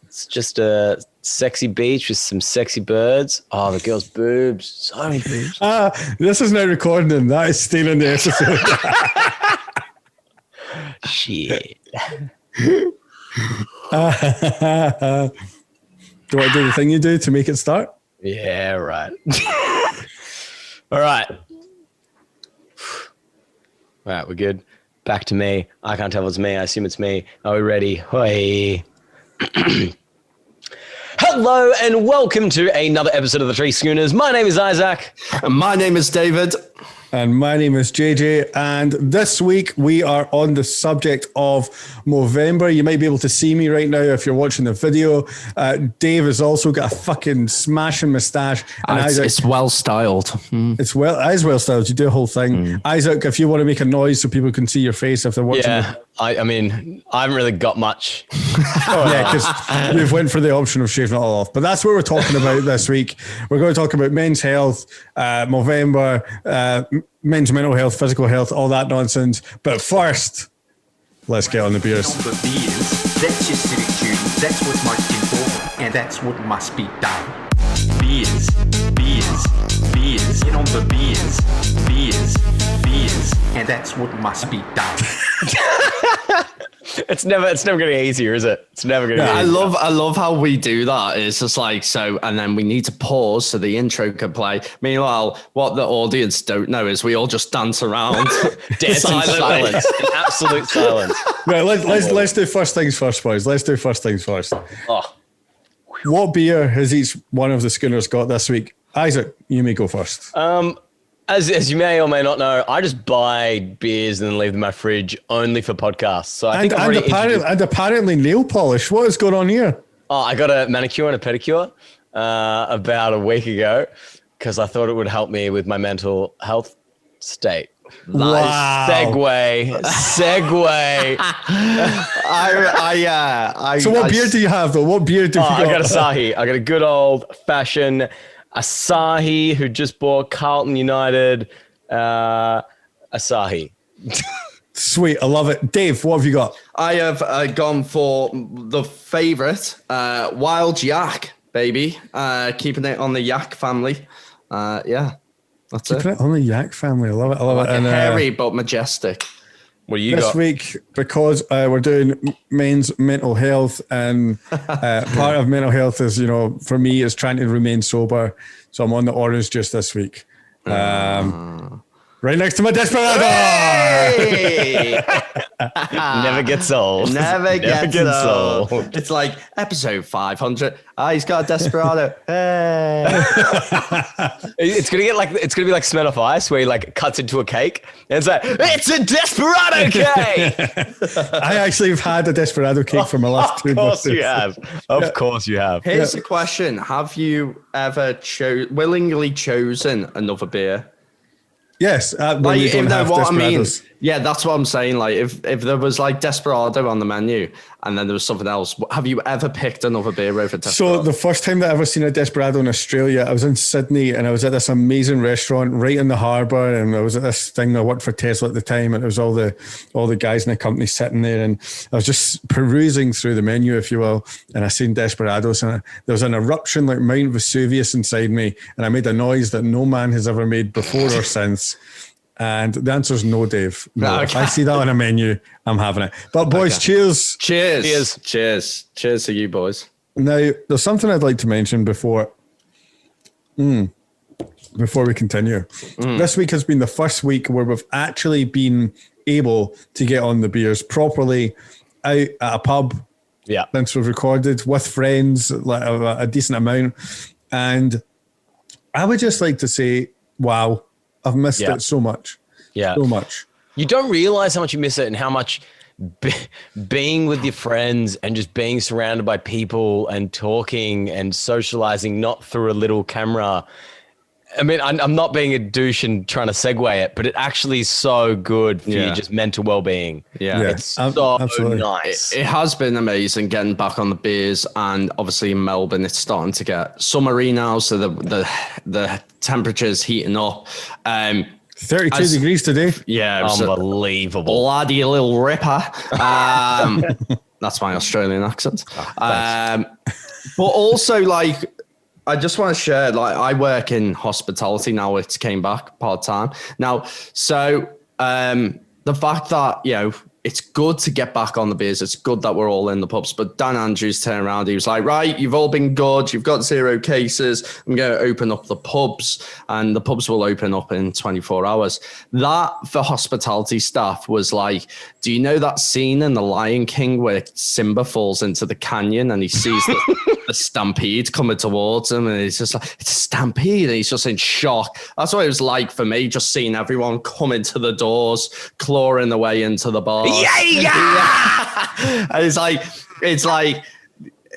It's just a sexy beach with some sexy birds. Oh, the girl's boobs. So many boobs. This is now recording. That is stealing the episode. Shit. Do you want to do the thing you do to make it start? Yeah, right. All right. All right, we're good. Back to me. I can't tell if it's me. I assume it's me. Are we ready? Hoi. Hello and welcome to another episode of The Three Schooners. My name is Isaac. And my name is David. And my name is JJ. And this week we are on the subject of Movember. You might be able to see me right now if you're watching the video. Dave has also got a fucking smashing moustache. And it's well styled. It is well styled. You do the whole thing. Isaac, if you want to make a noise so people can see your face if they're watching. Yeah, I mean, I haven't really got much. Yeah, because we've went for the option of shaving it all off. But that's what we're talking about this week. We're going to talk about men's health, Movember, men's mental health, physical health, all that nonsense. But first, let's get on the beers. The beers, that's your civic duty. That's what's most important, and that's what must be done. Beers, beers, beers. Get on the beers, beers, beers, and that's what must be done. It's never going to get easier, is it? It's never going to get easier. I love how we do that. It's just like, so, and then we need to pause so the intro can play. Meanwhile, what the audience don't know is we all just dance around. Dance in silence. In absolute silence. Right, let's do first things first, boys. Let's do first things first. Oh. What beer has each one of the Schooners got this week? Isaac, you may go first. As you may or may not know, I just buy beers and then leave them in my fridge only for podcasts. So I think apparently nail polish. What is going on here? Oh, I got a manicure and a pedicure about a week ago because I thought it would help me with my mental health state. Wow. Segue. So what beer do you have though? What beer do you got? I got Asahi. I got a good old fashioned Asahi who just bought Carlton United. Asahi. Sweet. I love it. Dave, what have you got? I have gone for the favorite, Wild Yak, baby. Keeping it on the Yak family. Yeah. That's Keeping it on the Yak family. I love it. I love like it. And hairy but majestic. What do you this got? week, because we're doing men's mental health, and part of mental health is, for me, is trying to remain sober. So I'm on the orange juice this week. Right next to my Desperado. Hey! Never gets old. Never gets old. It's like episode 500. He's got a Desperado. Hey. It's gonna be like Smirnoff Ice, where he like cuts into a cake and it's like, it's a Desperado cake. I actually have had a Desperado cake for my last 2 months. Of course you have. Here's the question: have you ever willingly chosen another beer? Yes, like, if what I mean, yeah, that's what I'm saying. Like, if there was like Desperado on the menu and then there was something else, have you ever picked another beer over Desperado? So the first time that I ever seen a Desperado in Australia, I was in Sydney and I was at this amazing restaurant right in the harbour, and I was at this thing. I worked for Tesla at the time, and it was all the guys in the company sitting there, and I was just perusing through the menu, if you will, and I seen Desperados, and there was an eruption like Mount Vesuvius inside me, and I made a noise that no man has ever made before or since. And the answer is no, Dave. No. If I see that on a menu, I'm having it. But boys, cheers. Cheers to you boys. Now, there's something I'd like to mention before we continue. This week has been the first week where we've actually been able to get on the beers properly out at a pub. Yeah. Since we've recorded with friends, like a decent amount. And I would just like to say, wow, I've missed it so much. Yeah. So much. You don't realize how much you miss it and how much being with your friends and just being surrounded by people and talking and socializing, not through a little camera. I mean, I'm not being a douche and trying to segue it, but it actually is so good for your just mental well-being. Yeah. It's so absolutely nice. It has been amazing getting back on the beers, and obviously in Melbourne, it's starting to get summery now, so the temperature's heating up. 32 degrees today. Yeah. Unbelievable. Bloody little ripper. That's my Australian accent. But also, like, I just want to share, like, I work in hospitality now. It's came back part-time. Now, so the fact that, you know, it's good to get back on the beers. It's good that we're all in the pubs. But Dan Andrews turned around. He was like, right, you've all been good. You've got 0 cases. I'm going to open up the pubs, and the pubs will open up in 24 hours. That, for hospitality staff, was like, do you know that scene in The Lion King where Simba falls into the canyon and he sees the stampede coming towards him, and he's just like, it's a stampede, and he's just in shock. That's what it was like for me, just seeing everyone come into the doors, clawing their way into the bar. Yeah. And it's like,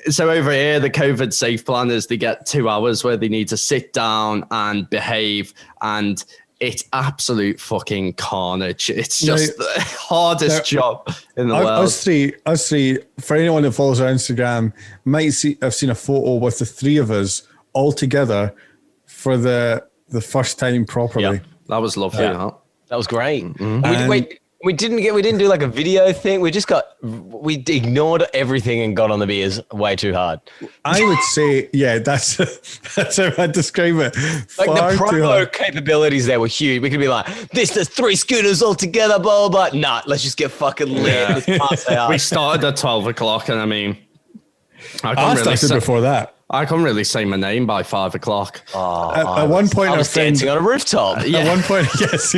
so over here, the COVID safe plan is they get 2 hours where they need to sit down and behave, and it's absolute fucking carnage. It's just the hardest job in the world. Us three, for anyone that follows our Instagram, I've seen a photo with the 3 of us all together for the first time properly. Yep. That was lovely. Yeah. That was great. Mm-hmm. We didn't do like a video thing. We ignored everything and got on the beers way too hard. I would say, yeah, that's how I'd describe it. Like the promo capabilities there were huge. We could be like, there's 3 schooners all together, blah, blah, blah. Nah, let's just get fucking lit. Yeah. Let's pass out. We started at 12 o'clock, and I mean, I started before that. I couldn't really say my name by 5 o'clock. At one point, I was dancing on a rooftop. Yeah. At one point, yes.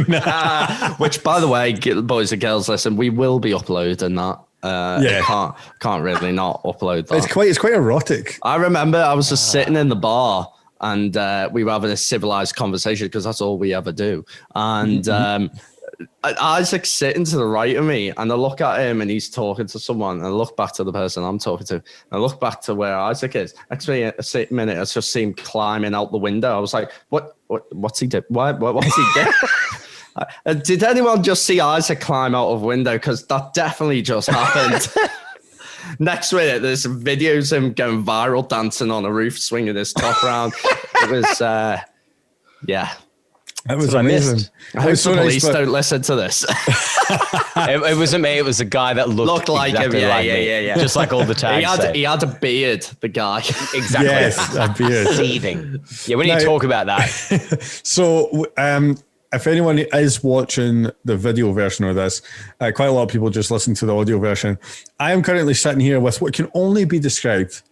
Which, by the way, boys and girls, listen, we will be uploading that. Can't really not upload that. It's quite erotic. I remember I was just sitting in the bar, and we were having a civilized conversation because that's all we ever do. And Isaac's sitting to the right of me, and I look at him and he's talking to someone, and I look back to the person I'm talking to, and I look back to where Isaac is. Actually, a minute, I just see him climbing out the window. I was like, what's he doing? What's he doing? Did anyone just see Isaac climb out of window? Because that definitely just happened. Next minute, there's videos of him going viral, dancing on a roof, swinging his top around. It was, yeah. That was amazing. I hope the police don't listen to this. It wasn't me. It was a guy that looked like exactly him. Yeah. Just like all the tags. He had a beard, the guy. Exactly. Yes, a beard. Seething. Yeah, we need to talk about that. So, if anyone is watching the video version of this, quite a lot of people just listen to the audio version. I am currently sitting here with what can only be described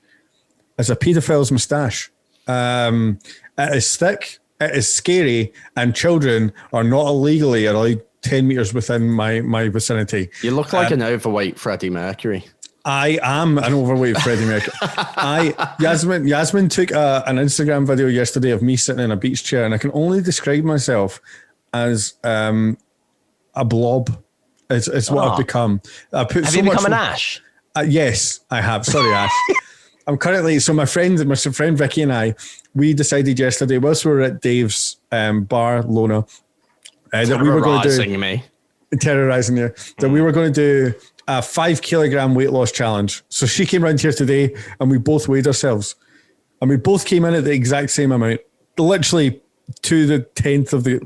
as a paedophile's moustache. It is thick. It is scary, and children are not illegally allowed 10 meters within my vicinity. You look like an overweight Freddie Mercury. I am an overweight Freddie Mercury. Yasmin took an Instagram video yesterday of me sitting in a beach chair, and I can only describe myself as a blob. It's what I've become. Have you become an Ash? Yes, I have. Sorry, Ash. I'm currently, so my friend Vicky and I, we decided yesterday, whilst we were at Dave's bar, Lona, that we were going to do, terrorizing you, that we were going to do a 5 kilogram weight loss challenge. So she came around here today, and we both weighed ourselves, and we both came in at the exact same amount, literally to the 10th of the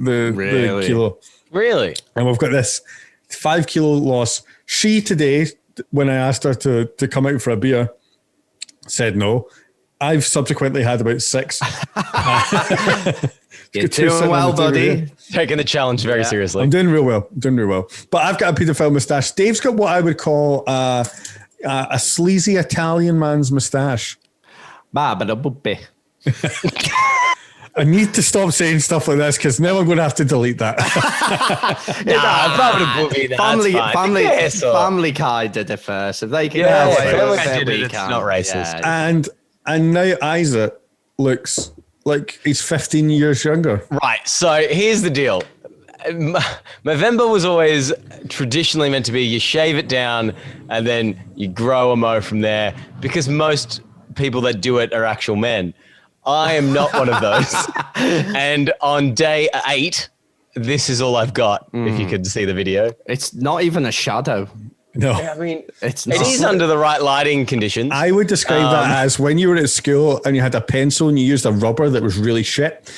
kilo. Really? And we've got this 5 kilo loss. She today, when I asked her to come out for a beer, said no. I've subsequently had about 6. You're doing well, buddy. Taking the challenge very seriously. I'm doing real well. But I've got a paedophile moustache. Dave's got what I would call a sleazy Italian man's moustache. I need to stop saying stuff like this because now I'm going to have to delete that. Family Guy did it first. If they can it's not racist. Yeah. And now Isaac looks like he's 15 years younger. Right. So here's the deal. Movember was always traditionally meant to be you shave it down and then you grow a mo from there, because most people that do it are actual men. I am not one of those. And on day 8, this is all I've got, if you could see the video. It's not even a shadow. No. I mean, it is under the right lighting conditions. I would describe that as when you were at school and you had a pencil and you used a rubber that was really shit.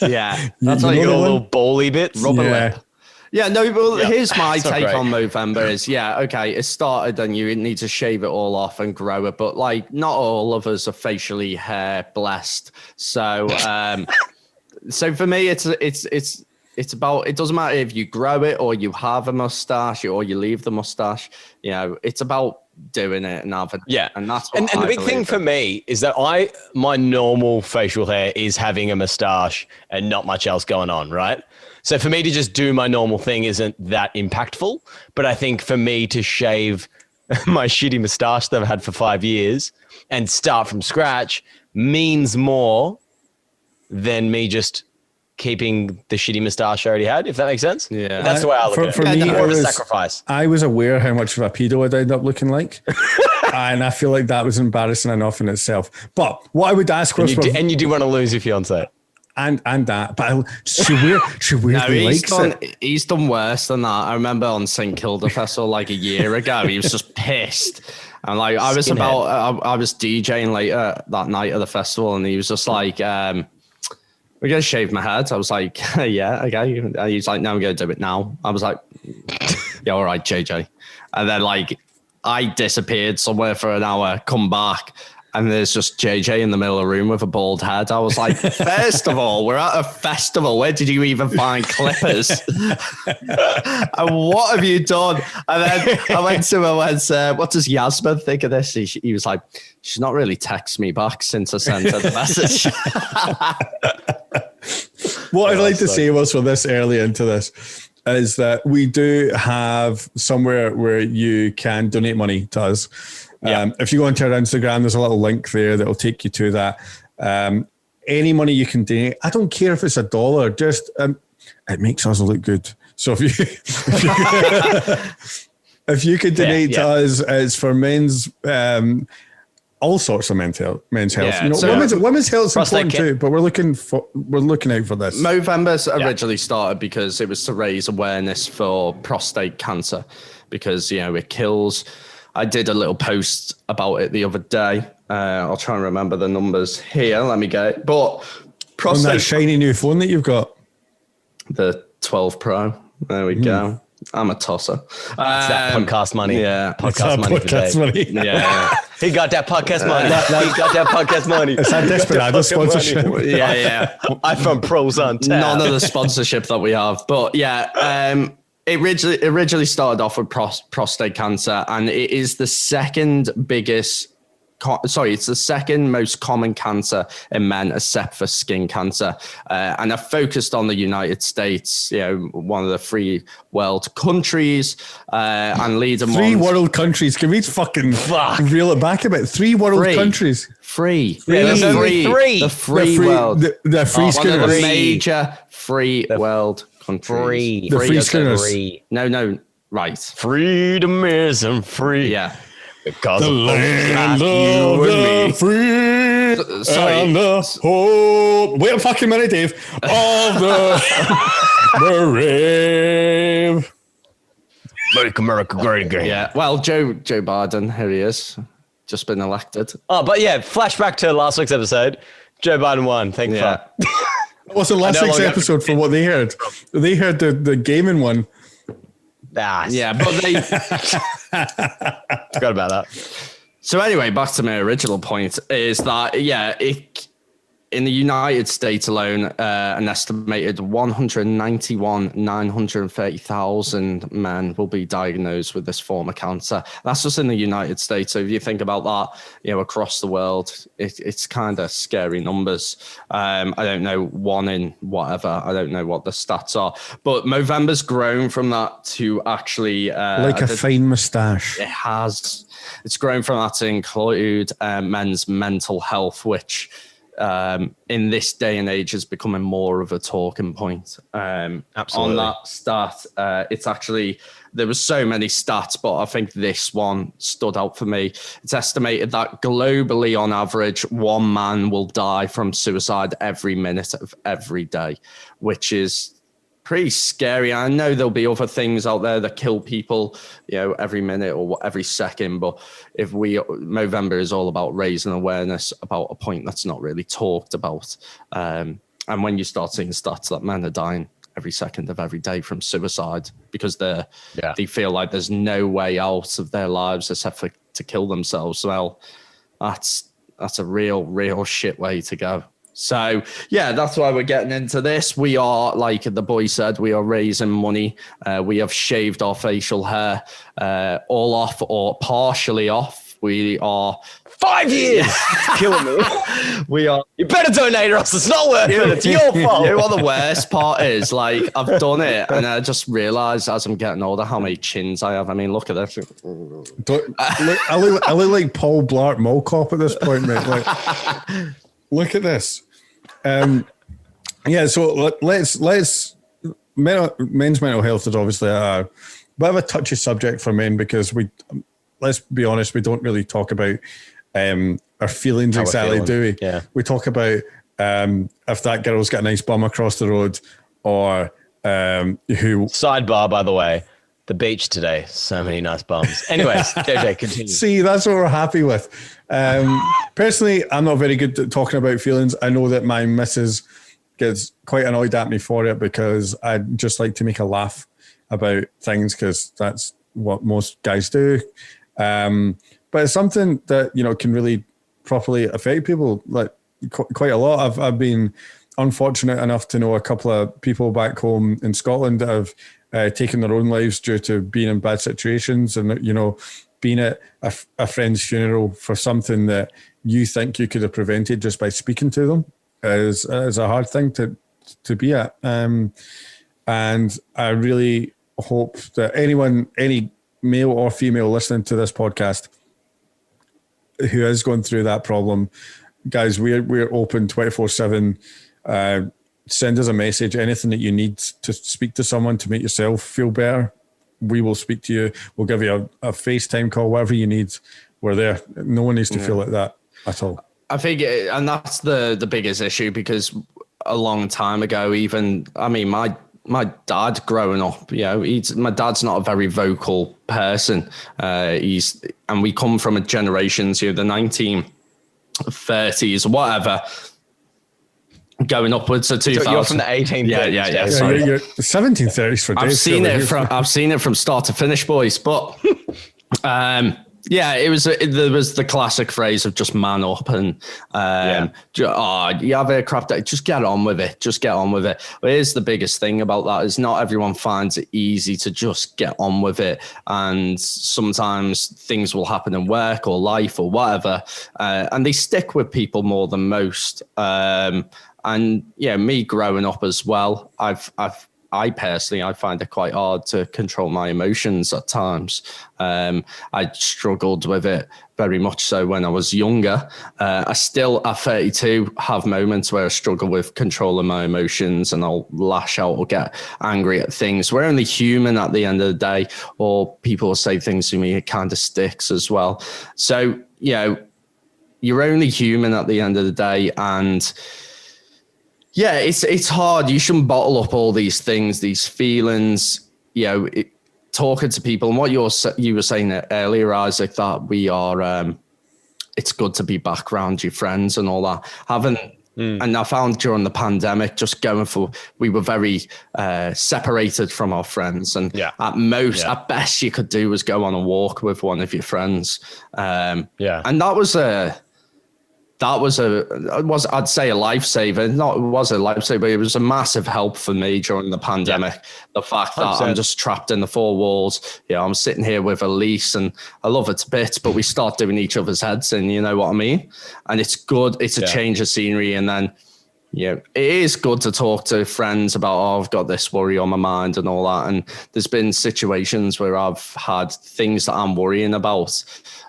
Yeah. That's like your little bally bits. Rubber lip. Yeah, no, well, Yeah. here's my It's not take great. on Movember is, okay, it started and you need to shave it all off and grow it, but like not all of us are facially hair blessed. So, so for me, it's about, it doesn't matter if you grow it or you have a mustache or you leave the mustache, you know, it's about doing it and having Yeah. and that's and what the I big thing believe for in. me is that my normal facial hair is having a mustache and not much else going on, right? So for me to just do my normal thing isn't that impactful. But I think for me to shave my shitty mustache that I've had for 5 years and start from scratch means more than me just keeping the shitty mustache I already had, if that makes sense. Yeah. That's the way I look at it. For me, It's more of a it was- sacrifice. I was aware how much of a pedo I'd end up looking like. And I feel like that was embarrassing enough in itself. But what I would ask was, And you do want to lose your fiance. and that, but she weirdly No, likes it. he's done worse than that. I remember on St Kilda Festival like a year ago, he was just pissed. And like I was DJing later that night of the festival, and he was just like, "We're gonna shave my head." I was like, "Yeah, okay." And he's like, "No, I'm gonna do it now." I was like, "Yeah, all right, JJ." And then like I disappeared somewhere for an hour, come back. And there's just JJ in the middle of the room with a bald head. I was like, first of all, we're at a festival. Where did you even find clippers? And what have you done? And then I went to him, what does Yasmin think of this? He was like, she's not really texted me back since I sent her the message. What I'd like to say was for this early into this is that we do have somewhere where you can donate money to us. If you go onto our Instagram, there's a little link there that will take you to that. Any money you can donate, I don't care if it's $1, just it makes us look good. So if you could donate to us, it's for men's all sorts of men's health. Yeah, You know, so- women's health is Prostate important too, but we're looking out for this. Movember originally started because it was to raise awareness for prostate cancer because, you know, it kills. I did a little post about it the other day. I'll try and remember the numbers here. Let me get it. But On that prostate, shiny new phone that you've got. the 12 Pro. There we go. I'm a tosser. It's that podcast money. Yeah. Podcast money for Podcast Dave. money. Yeah. He got that podcast money. He got that podcast money. It's that Desperado sponsorship. Yeah. iPhone Pros on tap. None of the sponsorship that we have. But yeah, it originally started off with prostate cancer, and it is the second biggest. It's the second most common cancer in men, except for skin cancer. And I focused on the United States, you know, one of the free world countries, and leading Three ones. world countries. Can we fucking reel it back a bit? Three world Free. countries. Free. Yeah, there's only three. The free The world. The free One of schooners. the major free world countries. Free. The free as in- schooners. Free. No, right. Freedom isn't free. Yeah. Because The of land you of and the me. free Sorry. and the hope. Wait a fucking minute, Dave. Of the brave. Make America great again. Yeah. Well, Joe Biden, here he is. Just been elected. Oh, but yeah, flashback to last week's episode. Joe Biden won. Thank Yeah. fuck. It wasn't last I no week's longer- episode for what they heard. They heard the gaming one. Yeah, but they. Forgot about that. So anyway, back to my original point is that in the United States alone, an estimated 191,930,000 men will be diagnosed with this form of cancer. That's just in the United States. So if you think about that, you know, across the world, it's kind of scary numbers. I don't know, one in whatever. I don't know what the stats are, but Movember's grown from that to actually Like a fine moustache. it has. It's grown from that to include men's mental health, which in this day and age is becoming more of a talking point. Absolutely. On that stat, it's actually, there were so many stats, but I think this one stood out for me. It's estimated that globally, on average, one man will die from suicide every minute of every day, which is pretty scary. I know there'll be other things out there that kill people, you know, every minute or every second. But Movember is all about raising awareness about a point that's not really talked about. And when you start seeing stats that men are dying every second of every day from suicide because they feel like there's no way out of their lives except for to kill themselves. Well, that's a real shit way to go. So yeah, that's why we're getting into this. We are, like the boy said, we are raising money. We have shaved our facial hair all off or partially off. We are 5 years. It's killing me. We are. You better donate or else it's not worth it. It's your fault. You know what the worst part is? Like, I've done it and I just realized as I'm getting older how many chins I have. I mean, look at this. I look like Paul Blart Mall Cop at this point, mate. Like, look at this. Yeah, so let's men's mental health is obviously a bit of a touchy subject for men because let's be honest, we don't really talk about our feelings exactly, do we? Yeah. We talk about if that girl's got a nice bum across the road or who. Sidebar, by the way, the beach today, so many nice bums. Anyways, JJ, continue. See, that's what we're happy with. Personally, I'm not very good at talking about feelings. I know that my missus gets quite annoyed at me for it because I just like to make a laugh about things because that's what most guys do. But it's something that, can really properly affect people like quite a lot. I've been unfortunate enough to know a couple of people back home in Scotland that have taken their own lives due to being in bad situations and, being at a friend's funeral for something that you think you could have prevented just by speaking to them is a hard thing to be at. And I really hope that any male or female listening to this podcast who is going through that problem, guys, we're open 24/7. Send us a message, anything that you need to speak to someone to make yourself feel better. We will speak to you. We'll give you a FaceTime call, whatever you need. We're there. No one needs to feel like that at all. I think, and that's the biggest issue because a long time ago, my dad growing up, my dad's not a very vocal person. And we come from a generation, the 1930s, whatever, going upwards to 2000. You're from the 1830s. Yeah. Sorry. You're 1730s for days. I've seen it from start to finish, boys. But there was the classic phrase of just man up and you have a crap day, just get on with it. But here's the biggest thing about that is not everyone finds it easy to just get on with it. And sometimes things will happen in work or life or whatever. And they stick with people more than most. And me growing up as well, I personally find it quite hard to control my emotions at times. I struggled with it very much so when I was younger. I still, at 32, have moments where I struggle with controlling my emotions and I'll lash out or get angry at things. We're only human at the end of the day, or people will say things to me, it kind of sticks as well. So, you're only human at the end of the day, and yeah, it's hard. You shouldn't bottle up all these things, these feelings, talking to people. And what you were saying earlier, Isaac, that we are, it's good to be back around your friends and all that. And I found during the pandemic, we were very separated from our friends. And at best you could do was go on a walk with one of your friends. And that was I'd say a lifesaver. It was a lifesaver. It was a massive help for me during the pandemic. The fact that 100%. I'm just trapped in the four walls. I'm sitting here with Elise and I love her to bits, but we start doing each other's heads in, you know what I mean? And it's good. It's a change of scenery. And then, it is good to talk to friends about, I've got this worry on my mind and all that. And there's been situations where I've had things that I'm worrying about.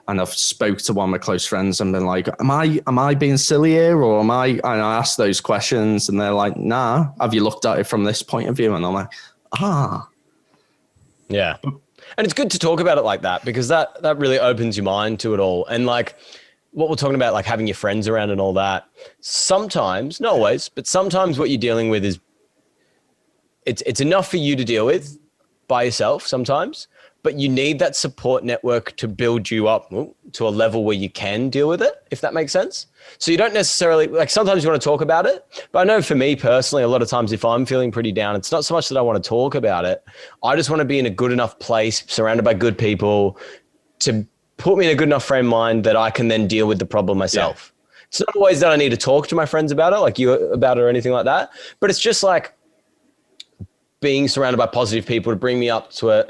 And I've spoke to one of my close friends and been like, am I being silly here? Or and I ask those questions and they're like, nah, have you looked at it from this point of view? And I'm like, Yeah. And it's good to talk about it like that because that really opens your mind to it all. And like what we're talking about, like having your friends around and all that, sometimes, not always, but sometimes what you're dealing with is it's enough for you to deal with by yourself sometimes. but you need that support network to build you up to a level where you can deal with it, if that makes sense. So you don't necessarily, like, sometimes you want to talk about it, but I know for me personally, a lot of times if I'm feeling pretty down, it's not so much that I want to talk about it. I just want to be in a good enough place, surrounded by good people, to put me in a good enough frame of mind that I can then deal with the problem myself. Yeah. It's not always that I need to talk to my friends about it, like you about it or anything like that, but it's just like being surrounded by positive people to bring me up to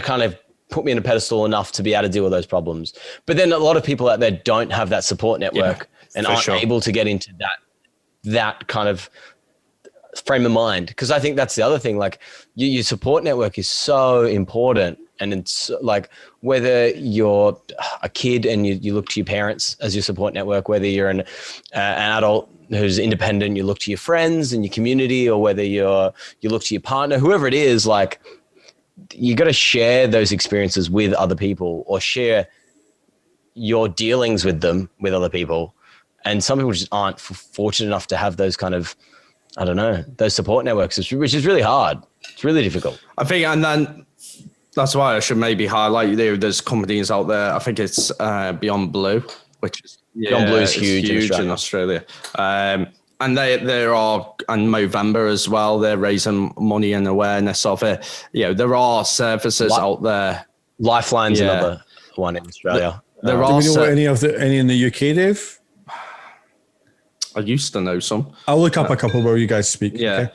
kind of put me in a pedestal enough to be able to deal with those problems. But then a lot of people out there don't have that support network and aren't able to get into that kind of frame of mind. Because I think that's the other thing, like your support network is so important. And it's like, whether you're a kid and you look to your parents as your support network, whether you're an adult who's independent, you look to your friends and your community, or whether you look to your partner, whoever it is, like, you got to share those experiences with other people, or share your dealings with them with other people. And some people just aren't fortunate enough to have those kind of, I don't know, those support networks, which is really hard. It's really difficult. I think, and then that's why I should maybe highlight, there's companies out there. I think it's Beyond Blue, which is Beyond Blue is huge in Australia. And there are, and Movember as well, they're raising money and awareness of it. There are services out there. Lifeline's another one in Australia. Do we know any in the UK, Dave? I used to know some. I'll look up a couple where you guys speak. Yeah. Okay?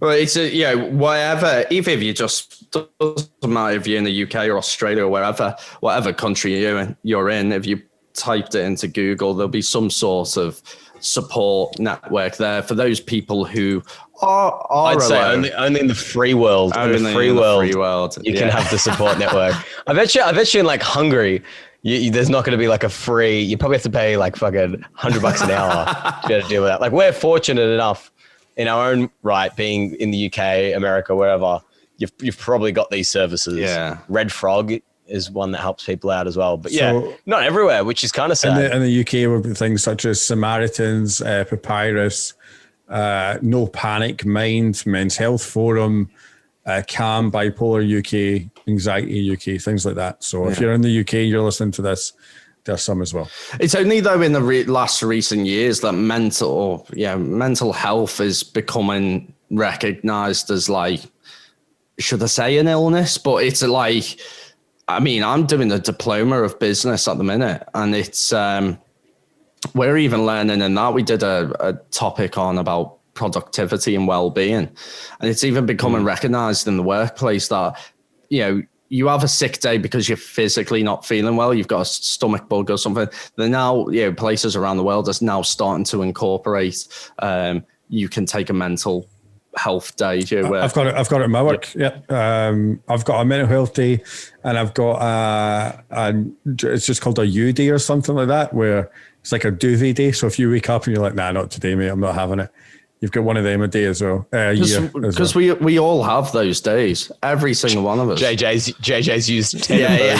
Well, it's wherever, even if you just, doesn't matter if you're in the UK or Australia or whatever country you're in, if you typed it into Google, there'll be some sort of support network there for those people who are I'd say only in the free world. Only in the free world. You can have the support network. I bet you in like Hungary, there's not going to be like a free, you probably have to pay like fucking $100 an hour to be able to deal with that. Like, we're fortunate enough in our own right, being in the UK, America, wherever, you've probably got these services. Yeah. Red Frog is one that helps people out as well. But not everywhere, which is kind of sad. In the UK, would be things such as Samaritans, Papyrus, No Panic, Mind, Men's Health Forum, Calm, Bipolar UK, Anxiety UK, things like that. So if you're in the UK, you're listening to this, there's some as well. It's only though in the last recent years that mental health is becoming recognized as, like, should I say an illness? But it's like, I mean, I'm doing a diploma of business at the minute, and it's we're even learning in that. We did a topic on about productivity and well-being, and it's even becoming recognized in the workplace that, you have a sick day because you're physically not feeling well, you've got a stomach bug or something. They're now, places around the world are now starting to incorporate, you can take a mental health day. I've got it in my work. Yep. I've got a mental health day, and I've got it's just called a U day or something like that, where it's like a duvet day. So if you wake up and you're like, nah, not today, mate, I'm not having it, you've got one of them a day as well. Because we all have those days. Every single one of us. JJ's used 10 of those.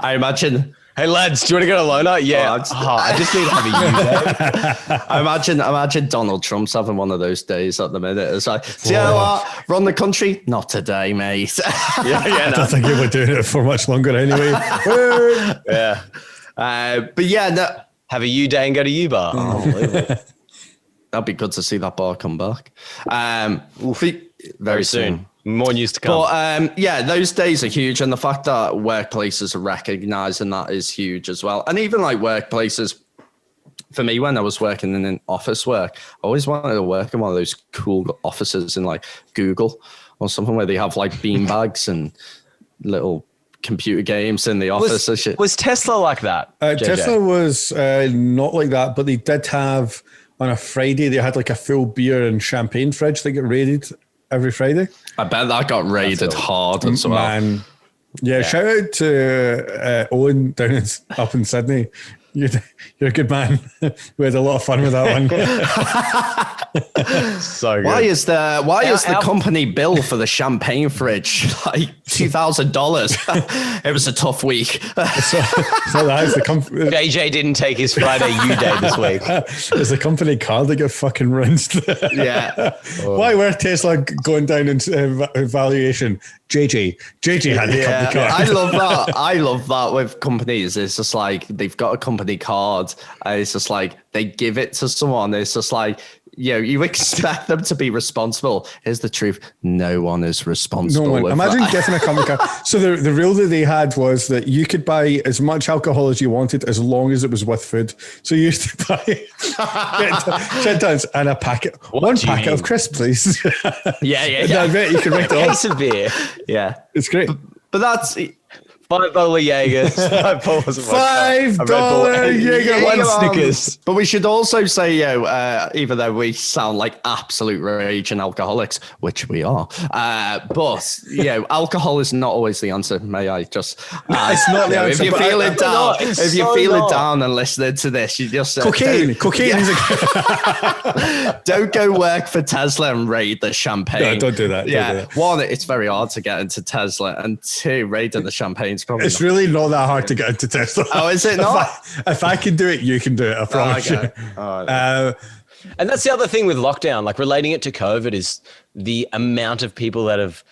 I imagine. Hey lads, do you want to get a loner? Yeah. I just need to have a U day. I imagine Donald Trump's having one of those days at the minute. It's like, do you know what? Run the country? Not today, mate. I don't think you were doing it for much longer anyway. Yeah. But yeah, have a U day and go to U bar. Oh, that'd be good to see that bar come back. Very soon. More news to come. But those days are huge. And the fact that workplaces are recognizing that is huge as well. And even like workplaces, for me, when I was working in an office work, I always wanted to work in one of those cool offices in like Google or something where they have like beanbags and little computer games in the office. Was Tesla like that? Tesla was not like that, but they did have, on a Friday, they had like a full beer and champagne fridge that get raided every Friday. I bet that got raided hard as well. Man. Yeah, shout out to Owen down up in Sydney. You're a good man. We had a lot of fun with that one. So good. Why is the company bill for the champagne fridge like $2,000? It was a tough week. so that's the company. JJ didn't take his Friday U day this week. It's the company card that got fucking rinsed. Yeah. Why were Tesla going down in valuation? JJ had the company card. I love that with companies. It's just like they've got a company card and it's just like they give it to someone. It's just like, you expect them to be responsible. Here's the truth. No one is responsible. No one. Imagine getting a company card. So the rule that they had was that you could buy as much alcohol as you wanted as long as it was with food. So you used to buy gin tonics and a packet, one packet of crisps, please. Yeah. I bet you can make it case of beer. Yeah. It's great. But that's... $5 Jaegers, $5 Jaeger, one Snickers. But we should also say, even though we sound like absolute raging alcoholics, which we are, but alcohol is not always the answer. May I just? It's not the answer. If you're feeling down, down and listening to this, you just cocaine. Don't go work for Tesla and raid the champagne. No, don't do that. Yeah, don't do that. One, it's very hard to get into Tesla, and two, raiding the champagne. It's really not that hard to get into Tesla. Oh, is it not? If I can do it, you can do it. I promise you. And that's the other thing with lockdown, like relating it to COVID, is the amount of people that have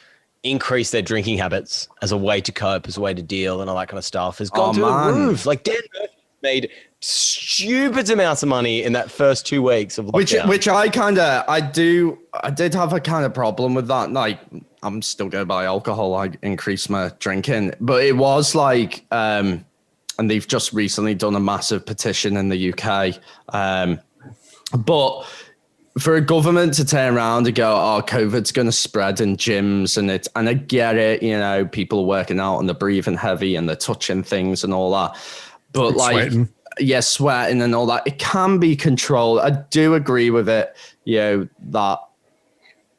increased their drinking habits as a way to cope, as a way to deal, and all that kind of stuff has gone through the roof. Like Dan Murphy made stupid amounts of money in that first 2 weeks of lockdown. Which I did have a kind of problem with that. Like, I'm still going to buy alcohol. I increased my drinking, but it was like, and they've just recently done a massive petition in the UK. But for a government to turn around and go, "Oh, COVID's going to spread in gyms," and I get it, people are working out and they're breathing heavy and they're touching things and all that, but sweating and all that, it can be controlled. I do agree with it, that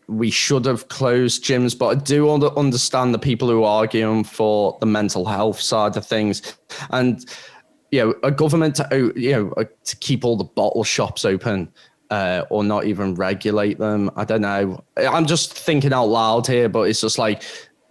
we should have closed gyms, but I do understand the people who are arguing for the mental health side of things, and a government to keep all the bottle shops open, or not even regulate them. I don't know. I'm just thinking out loud here, but it's just like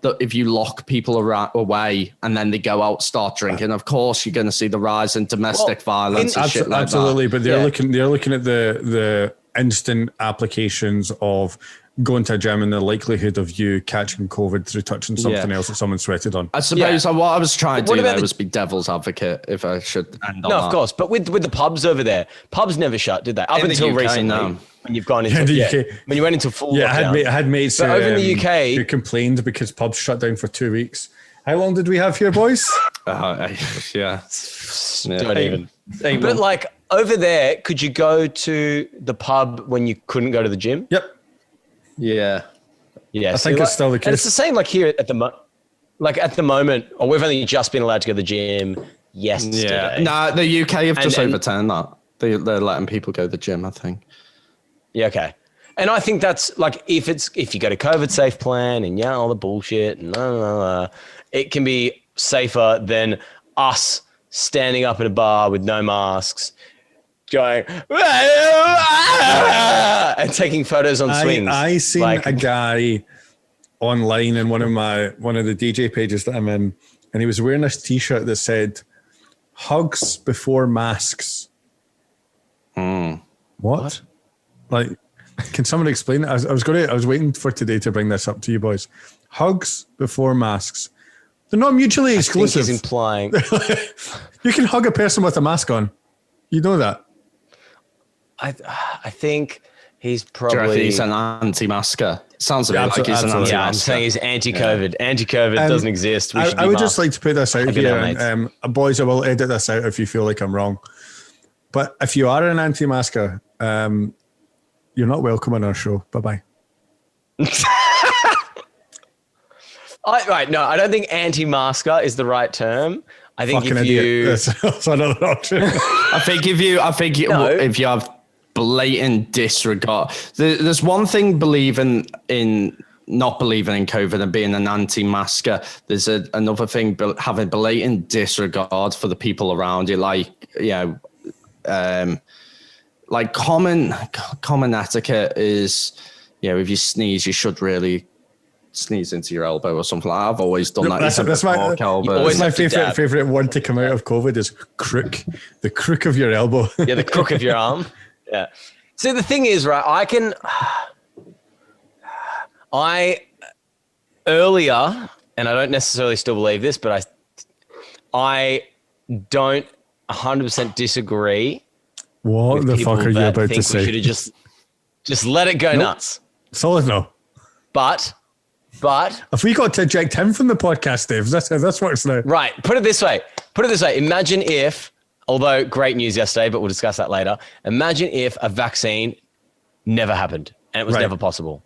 that. If you lock people away and then they go out, start drinking, of course you're going to see the rise in domestic violence and shit like absolutely, that. But they're looking at the instant applications of going to a gym and the likelihood of you catching COVID through touching something else that someone sweated on. I suppose what I was trying to do there was be devil's advocate, if I should end on that. No, of course. But with the pubs over there, pubs never shut, did they? Up until recently. No. When you've gone into the UK. When you went into full lockdown. I had mates over in the UK who complained because pubs shut down for 2 weeks. How long did we have here, boys? Don't even. But like over there, could you go to the pub when you couldn't go to the gym? Yep. Yeah. I think it's still the case. And it's the same like here at the moment, or we've only just been allowed to go to the gym yesterday. Yeah. No, the UK have just overturned that. They're letting people go to the gym, I think. Yeah, okay. And I think that's like if you go to COVID safe plan and all the bullshit and it can be safer than us standing up in a bar with no masks, going and taking photos on swings. I seen a guy online in one of the DJ pages that I'm in, and he was wearing this T-shirt that said "Hugs before masks." What? Like, can someone explain it? I was waiting for today to bring this up to you boys. Hugs before masks. They're not mutually exclusive. I think he's implying you can hug a person with a mask on. You know that. I think he's probably... Do you reckon he's an anti-masker? Sounds a bit like he's an anti-masker. Yeah, I'm saying he's anti-COVID. Yeah. Anti-COVID doesn't exist. I would just like to put this out here. And, boys, I will edit this out if you feel like I'm wrong. But if you are an anti-masker, you're not welcome on our show. Bye-bye. I don't think anti-masker is the right term. I think fucking if you... That's another option. I think if you have blatant disregard. There's one thing believing in not believing in COVID and being an anti-masker. There's another thing having blatant disregard for the people around you, like like common etiquette is, if you sneeze, you should really sneeze into your elbow or something. I've always done that. That's my favorite word to come out of COVID is crook. The crook of your elbow. Yeah, the crook of your arm. Yeah. See, the thing is, right, earlier, and I don't necessarily still believe this, but I don't 100% disagree. What the fuck are you about to say? We should have just let it go nuts. Solid no. But if we got to eject him from the podcast, Dave, that's how this works now. Right. Put it this way. Imagine if, although great news yesterday, but we'll discuss that later. Imagine if a vaccine never happened and it was never possible.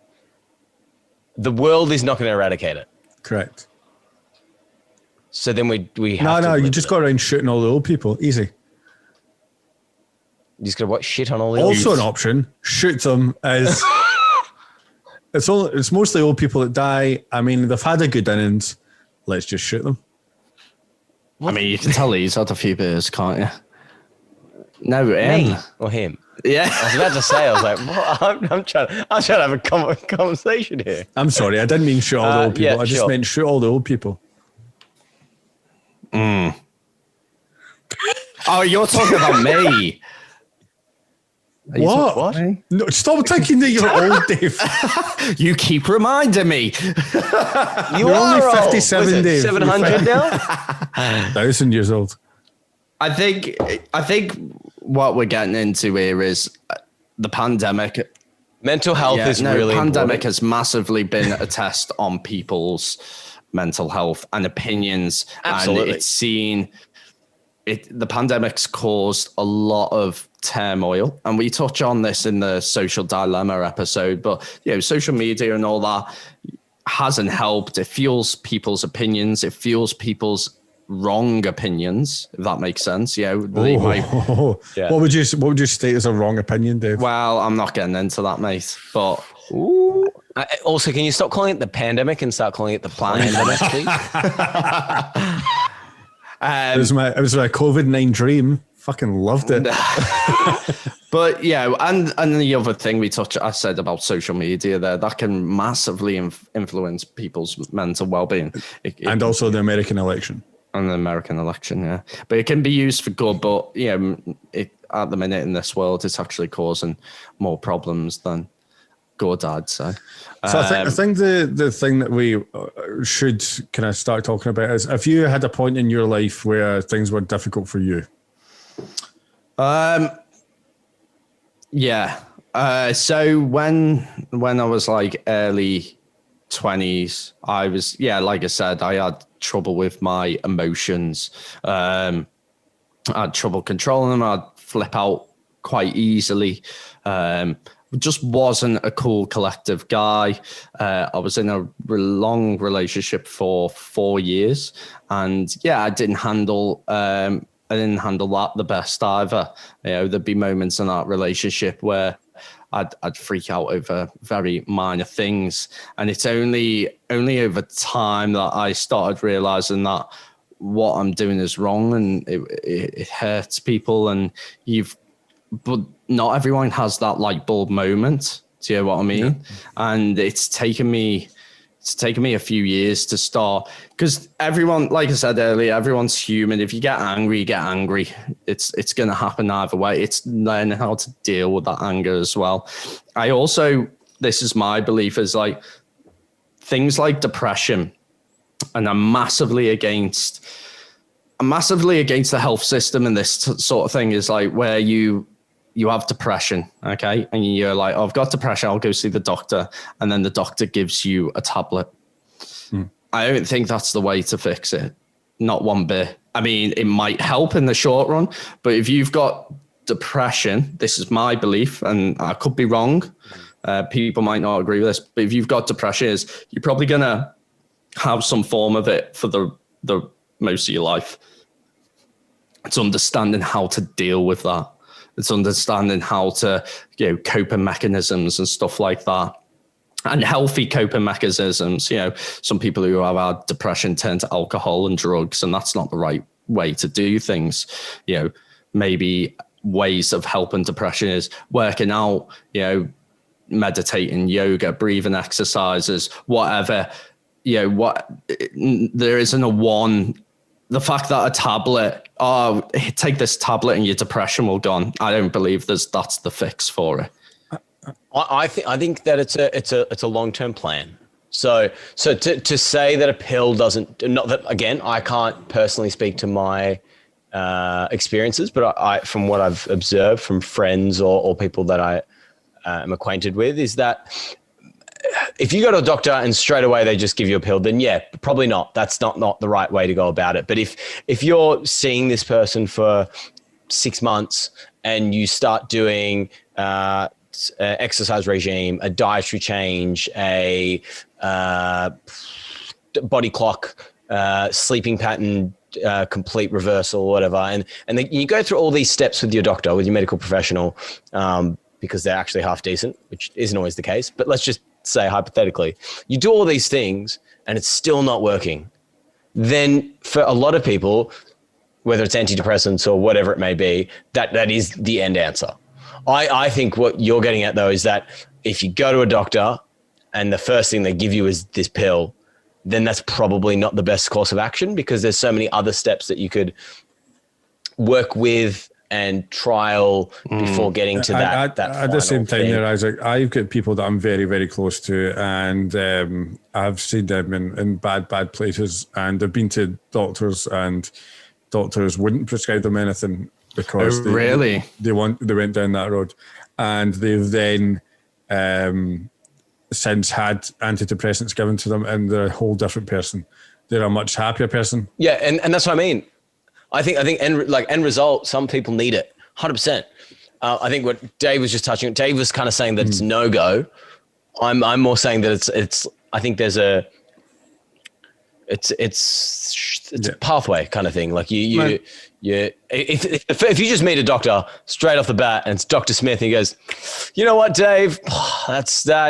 The world is not going to eradicate it. Correct. So then we have to. No, you just go around shooting all the old people. Easy. You just got to what? Shit on all the Also an option. Shoot them as... It's mostly old people that die. I mean, they've had a good innings. Let's just shoot them. I mean, you can tell he's had a few beers, can't you? No, me or him? Yeah, I was about to say. I was like, what? I'm trying to have a conversation here. I'm sorry, I didn't mean shoot all the old people. I just meant shoot all the old people. Oh, you're talking about me. What? No, stop thinking that you're old, Dave. You keep reminding me. You're only 57, Dave. 700 now? 1,000 years old. I think what we're getting into here is the pandemic. Mental health is really pandemic important. has massively been a test on people's mental health and opinions. Absolutely. And the pandemic's caused a lot of turmoil, and we touch on this in the social dilemma episode, but social media and all that hasn't helped. It fuels people's opinions. It fuels people's wrong opinions, if that makes sense. What would you state as a wrong opinion, Dave? Well, I'm not getting into that, mate, but also, can you stop calling it the pandemic and start calling it the pandemic, please? It was my COVID-19 dream. Fucking loved it. But and the other thing I said about social media there, that can massively influence people's mental well-being. And also the American election. And the American election, yeah. But it can be used for good, but at the minute in this world, it's actually causing more problems than good, I'd say. So I think the thing that we should kind of start talking about is, if you had a point in your life where things were difficult for you. So when I was like early 20s, I was, like I said, I had trouble with my emotions. I had trouble controlling them. I'd flip out quite easily. Just wasn't a cool collective guy. I was in a long relationship for 4 years, and I didn't handle that the best either. There'd be moments in that relationship where I'd freak out over very minor things, and it's only over time that I started realizing that what I'm doing is wrong, and it hurts people, and but not everyone has that light bulb moment. Do you know what I mean? Yeah. And it's taken me a few years to start, because everyone, like I said earlier, everyone's human. If you get angry, you get angry. It's going to happen either way. It's learning how to deal with that anger as well. This is my belief, is like things like depression, and I'm massively against the health system, and this sort of thing is like where you have depression, okay? And you're like, I've got depression, I'll go see the doctor. And then the doctor gives you a tablet. I don't think that's the way to fix it. Not one bit. I mean, it might help in the short run, but if you've got depression, this is my belief, and I could be wrong. People might not agree with this, but if you've got depression, you're probably going to have some form of it for the most of your life. It's understanding how to deal with that. It's understanding how to, coping mechanisms and stuff like that. And healthy coping mechanisms. Some people who have had depression turn to alcohol and drugs, and that's not the right way to do things. Maybe ways of helping depression is working out, meditating, yoga, breathing exercises, whatever. There isn't a one. The fact that a tablet, take this tablet and your depression will gone. I don't believe that's the fix for it. I think that it's a long-term plan. So to say that a pill doesn't, not that, again, I can't personally speak to my experiences, but I from what I've observed from friends or people that I am acquainted with, is that if you go to a doctor and straight away they just give you a pill, then yeah, probably not. That's not the right way to go about it. But if you're seeing this person for 6 months and you start doing exercise regime, a dietary change, a body clock, sleeping pattern, complete reversal, or whatever, and then you go through all these steps with your doctor, with your medical professional, because they're actually half decent, which isn't always the case. But let's just say hypothetically, you do all these things and it's still not working. Then for a lot of people, whether it's antidepressants or whatever it may be, that is the end answer. I think what you're getting at though is that if you go to a doctor and the first thing they give you is this pill, then that's probably not the best course of action, because there's so many other steps that you could work with and trial before getting to that. At the same time, thing. there, Isaac, I've got people that I'm very, very close to, and I've seen them in bad places, and they've been to doctors, and doctors wouldn't prescribe them anything because they went down that road, and they've then since had antidepressants given to them, and they're a whole different person. They're a much happier person. Yeah, and that's what I mean. I think end result, some people need it, 100%. I think what Dave was just touching, Dave was kind of saying that it's no go. I'm more saying that it's. I think there's it's a pathway kind of thing. Like if you just meet a doctor straight off the bat and it's Dr. Smith, and he goes, you know what, Dave,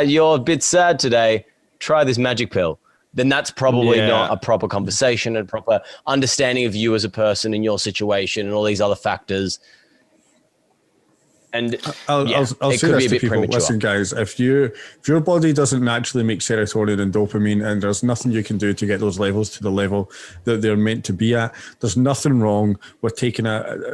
you're a bit sad today. Try this magic pill. Then that's probably not a proper conversation and proper understanding of you as a person in your situation and all these other factors. And I'll say this to people. Listen, guys, if your body doesn't naturally make serotonin and dopamine, and there's nothing you can do to get those levels to the level that they're meant to be at, there's nothing wrong with taking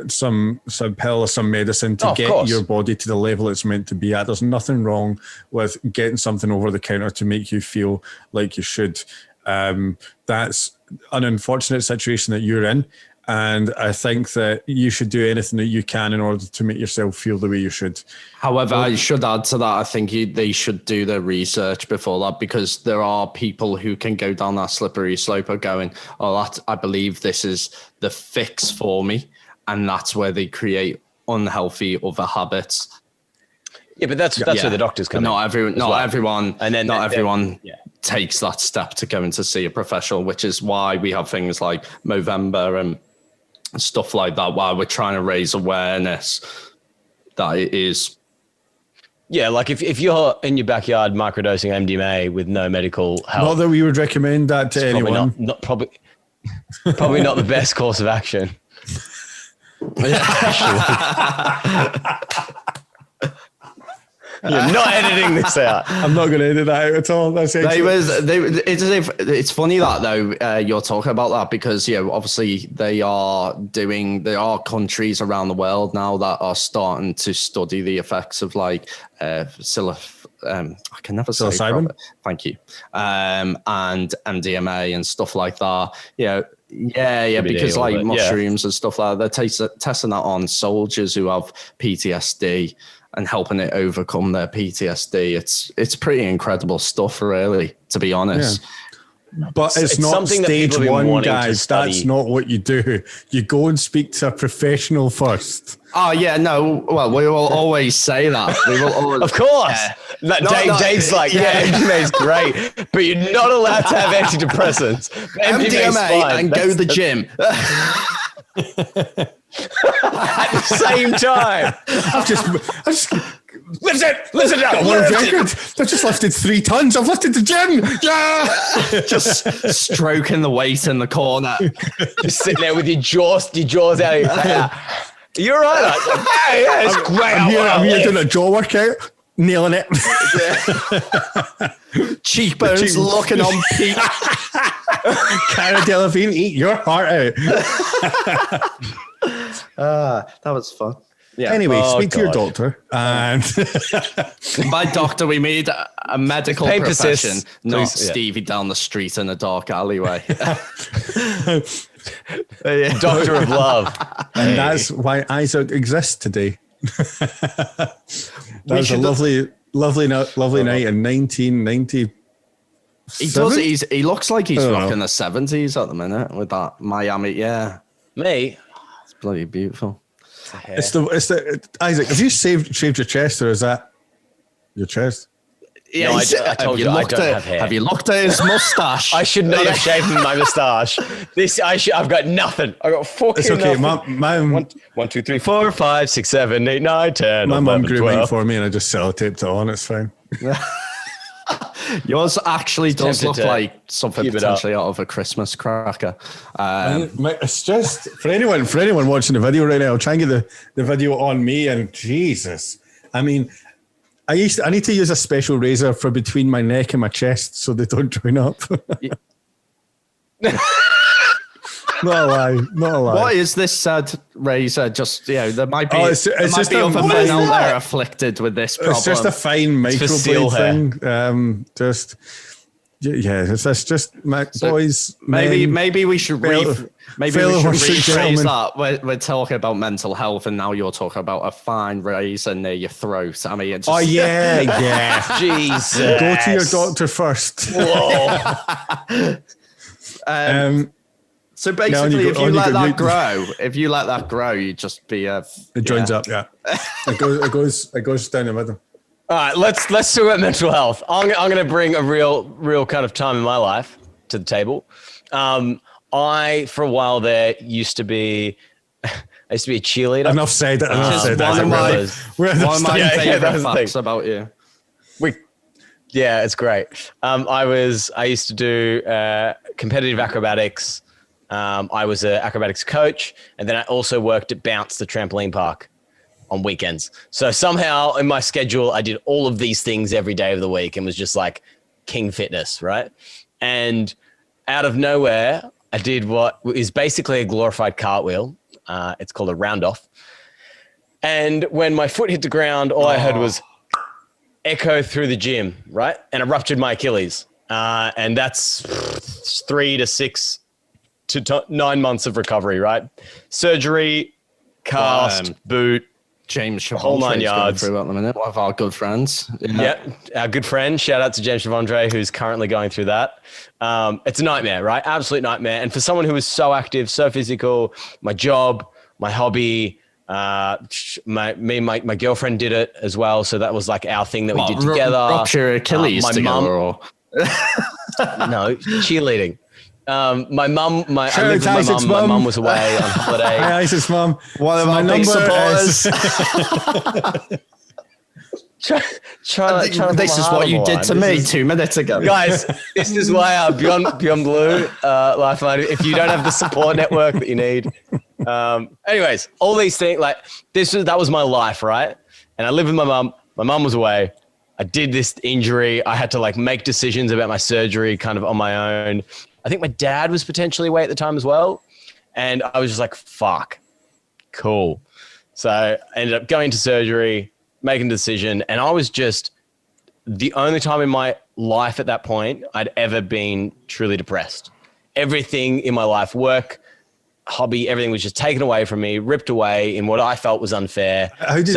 some pill or some medicine to get your body to the level it's meant to be at. There's nothing wrong with getting something over the counter to make you feel like you should. That's an unfortunate situation that you're in. And I think that you should do anything that you can in order to make yourself feel the way you should. However, I should add to that, I think they should do their research before that, because there are people who can go down that slippery slope of going, I believe this is the fix for me. And that's where they create unhealthy other habits. Yeah, but that's where the doctors come in. Not everyone takes that step to go in to see a professional, which is why we have things like Movember and stuff like that, while we're trying to raise awareness that it is. Yeah, like if you're in your backyard microdosing MDMA with no medical help. Not that we would recommend that to anyone. Probably not the best course of action. You're not editing this out. I'm not going to edit that out at all. That's it's funny that though you're talking about that, because obviously there are countries around the world now that are starting to study the effects of like I can never say psilocybin. Thank you. And MDMA and stuff like that. Because like mushrooms and stuff like that, they're testing that on soldiers who have PTSD and helping it overcome their PTSD. It's pretty incredible stuff, really, to be honest. Yeah. But it's not something stage one, guys. That's not what you do. You go and speak to a professional first. Oh, yeah, no. Well, we will always say that. We will always. Of course. Dave's like, MDMA's great, but you're not allowed to have antidepressants. MDMA and go to the gym. At the same time. I just listen now. I've just lifted 3 tons. I've lifted the gym. Yeah. Just stroking the weight in the corner. Just sitting there with your jaws out of your head. You're right. Yeah, it's great. I'm here doing a jaw workout, nailing it. Cheekbones looking on peak. Cara Delevingne, eat your heart out. That was fun. Yeah. Anyway, Oh, speak to your God. doctor. And By doctor, we made a medical Pain profession, persists. not Please, yeah. Stevie down the street in a dark alleyway. Doctor of love. and that's why Isaac exists today. That was a lovely night in 1990. He does. He looks like he's I don't rocking know. the 70s at the minute with that Miami. Yeah, Me. it's bloody beautiful. It's the Isaac. Have you shaved your chest, or is that your chest? Yeah, No, I have told you I don't have hair. Have you looked at his mustache? I should not have shaved my moustache. I've got nothing. I got fucking It's okay. nothing. My 1, 2, 3, 4, 5, 6, 7, 8, 9, 10. mum 11, grew mine 12. for me, and I just sellotaped it on. It's fine. Yours actually does tempted look to like something keep it up. potentially out of a Christmas cracker. It's just for anyone watching the video right now. I'll try and get the video on me. And Jesus, I mean, I need to use a special razor for between my neck and my chest so they don't join up. Not a lie. What is this said razor? Just there might be. It's there might just be a- other what men is out that? there afflicted with this problem. It's just a fine for seal microblade thing. It's just my boys. Maybe men, we should fellow rephrase gentlemen. that. We're talking about mental health, and now you're talking about a fine razor near your throat. I mean, it's just, Oh yeah. Jesus. Go to your doctor first. Whoa. So Now basically, you if go- you on you let go- that grow, you just be a. It joins up. Yeah. It goes down the middle. All right, let's talk about mental health. I'm going to bring a real kind of time in my life to the table. I, for a while there, used to be a cheerleader. Enough said. Enough said. one of my We're at the one of my start. Yeah, that favorite was the facts thing. about you. Yeah, it's great. I used to do competitive acrobatics. I was an acrobatics coach, and then I also worked at Bounce, the trampoline park, on weekends. So somehow in my schedule, I did all of these things every day of the week and was just like king fitness, right? And out of nowhere, I did what is basically a glorified cartwheel. It's called a round off. And when my foot hit the ground, all I heard was echo through the gym, right? And I ruptured my Achilles. And that's 3 to 6 to 9 months of recovery, right? Surgery, cast, boot, James whole nine Chavon's going yards. through at the minute. One of our good friends. Yep, our good friend. Shout out to James Chavondre, who's currently going through that. It's a nightmare, right? Absolute nightmare. And for someone who is so active, so physical, my job, my hobby, my girlfriend did it as well. So that was like our thing that we did together. Rupture Achilles my together. mum- Or... No, cheerleading. I lived with my Isaac's mum. My mum. mum was away on holiday. Hi, Isaac's mum. One of My our big number supporters. This is what you did to me 2 minutes ago. Guys, this is why our Beyond Blue Lifeline, if you don't have the support network that you need. Anyways, all these things, like that was my life, right? And I lived with my mum. My mum was away. I did this injury. I had to like make decisions about my surgery kind of on my own. I think my dad was potentially away at the time as well. And I was just like, fuck, cool. So I ended up going to surgery, making a decision. And I was just the only time in my life at that point I'd ever been truly depressed. Everything in my life, work, hobby, everything was just taken away from me, ripped away in what I felt was unfair. How did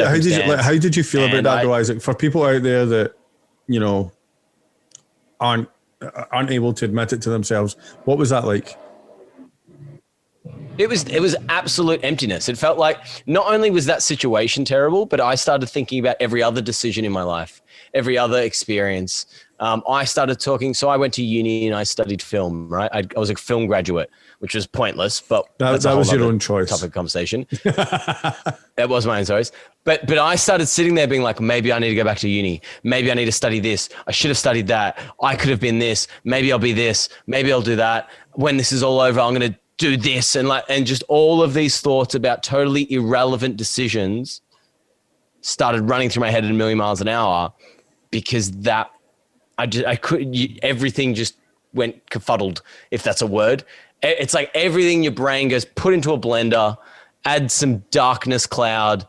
you feel about that, though, Isaac? For people out there that aren't able to admit it to themselves, what was that like? It was absolute emptiness. It felt like not only was that situation terrible, but I started thinking about every other decision in my life, every other experience. I started talking. So I went to uni and I studied film, right? I was a film graduate, which was pointless, but That was your own choice. Topic of conversation. That was my own choice. But I started sitting there being like, maybe I need to go back to uni. Maybe I need to study this. I should have studied that. I could have been this. Maybe I'll be this. Maybe I'll do that. When this is all over, I'm going to do this and just all of these thoughts about totally irrelevant decisions started running through my head at a million miles an hour because everything just went kerfuddled, if that's a word. It's like everything in your brain goes put into a blender, add some darkness cloud,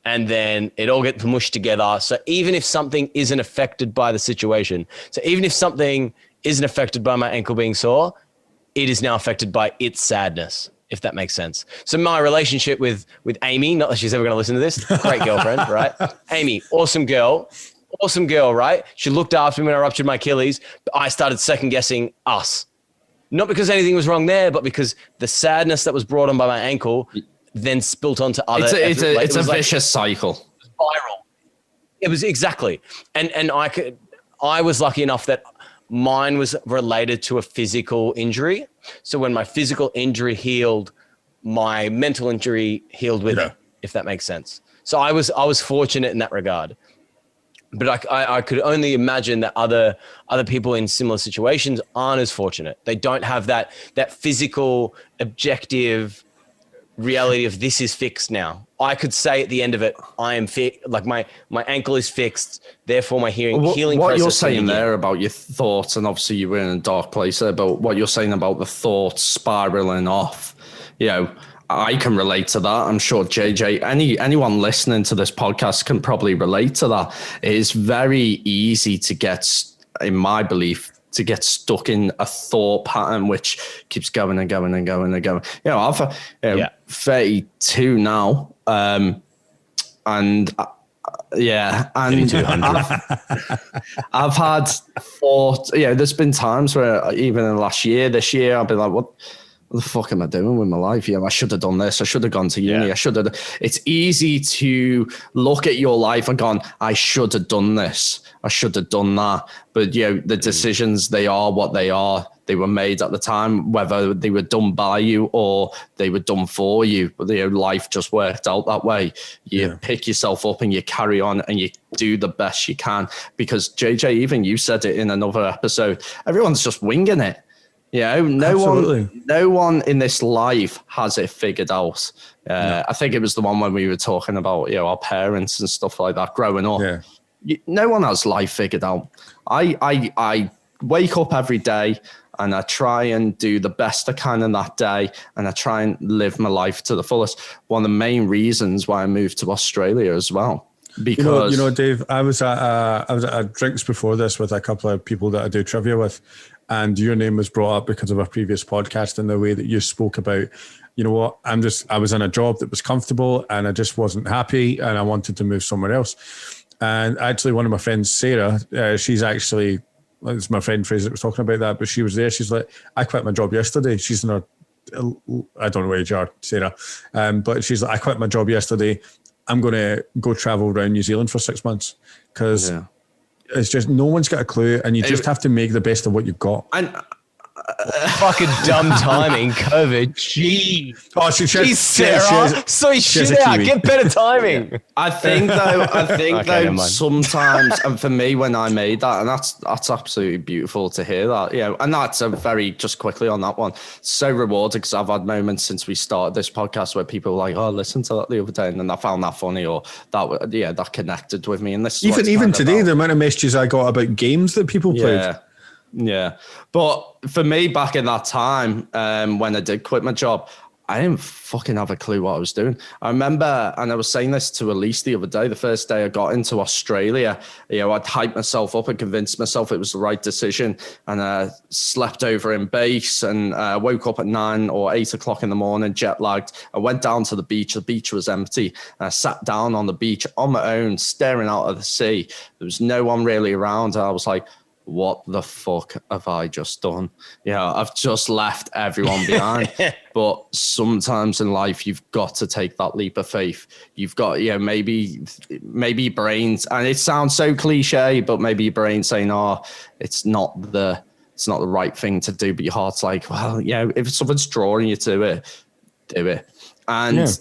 and then it all gets mushed together. So even if something isn't affected by the situation, so even if something isn't affected by my ankle being sore, it is now affected by its sadness, if that makes sense. So my relationship with Amy, not that she's ever going to listen to this, great girlfriend, right? Amy, awesome girl, right? She looked after me when I ruptured my Achilles, but I started second guessing us. Not because anything was wrong there, but because the sadness that was brought on by my ankle then spilt onto other. It's a vicious cycle. Viral. It was exactly. And I was lucky enough that mine was related to a physical injury. So when my physical injury healed, my mental injury healed with it, if that makes sense. So I was fortunate in that regard. But I could only imagine that other people in similar situations aren't as fortunate. They don't have that physical, objective reality of this is fixed now. I could say at the end of it, I am like my ankle is fixed, therefore my healing process. What you're saying there about your thoughts, and obviously you were in a dark place there, but what you're saying about the thoughts spiraling off, I can relate to that. I'm sure JJ, anyone listening to this podcast can probably relate to that. It is very easy to get, in my belief, to get stuck in a thought pattern which keeps going and going and going and going. I'm 32 now, and I've had thoughts. There's been times where even in the last year, this year, I've been like, what the fuck am I doing with my life? I should have done this. I should have gone to uni. I should have. It's easy to look at your life and gone, I should have done this. I should have done that. But the decisions, they are what they are. They were made at the time, whether they were done by you or they were done for you. But life just worked out that way. You pick yourself up and you carry on and you do the best you can. Because JJ, even you said it in another episode, everyone's just winging it. No one in this life has it figured out. I think it was the one when we were talking about our parents and stuff like that growing up. No one has life figured out. I wake up every day and I try and do the best I can in that day, and I try and live my life to the fullest. One of the main reasons why I moved to Australia as well. Because Dave, I was at drinks before this with a couple of people that I do trivia with, and your name was brought up because of a previous podcast and the way that you spoke about, I was in a job that was comfortable and I just wasn't happy and I wanted to move somewhere else. And actually one of my friends, Sarah, it's my friend Fraser that was talking about that, but she was there. She's like, I quit my job yesterday. She's in her, I don't know what age you are, Sarah. But she's like, I quit my job yesterday. I'm going to go travel around New Zealand for 6 months because it's just no one's got a clue, and you just have to make the best of what you've got. And fucking dumb timing, COVID. Jeez. Oh, she's Sarah. So shit out. Get better timing. I think though, sometimes, and for me, when I made that, and that's absolutely beautiful to hear that, and that's a very, just quickly on that one, so rewarding because I've had moments since we started this podcast where people are like, oh, listen to that the other day, and then I found that funny, or that connected with me. And this is even today, the amount of messages I got about games that people played. Yeah. But for me, back in that time, when I did quit my job, I didn't fucking have a clue what I was doing. I remember, and I was saying this to Elise the other day, the first day I got into Australia, I'd hyped myself up and convinced myself it was the right decision. And I slept over in base and woke up at 9 or 8 o'clock in the morning, jet lagged. I went down to the beach. The beach was empty. And I sat down on the beach on my own, staring out at the sea. There was no one really around. And I was like, what the fuck have I just done? I've just left everyone behind. But sometimes in life, you've got to take that leap of faith. You've got, maybe brains, and it sounds so cliche, but maybe your brain saying, oh, it's not the right thing to do. But your heart's like, well, if someone's drawing you to it, do it. And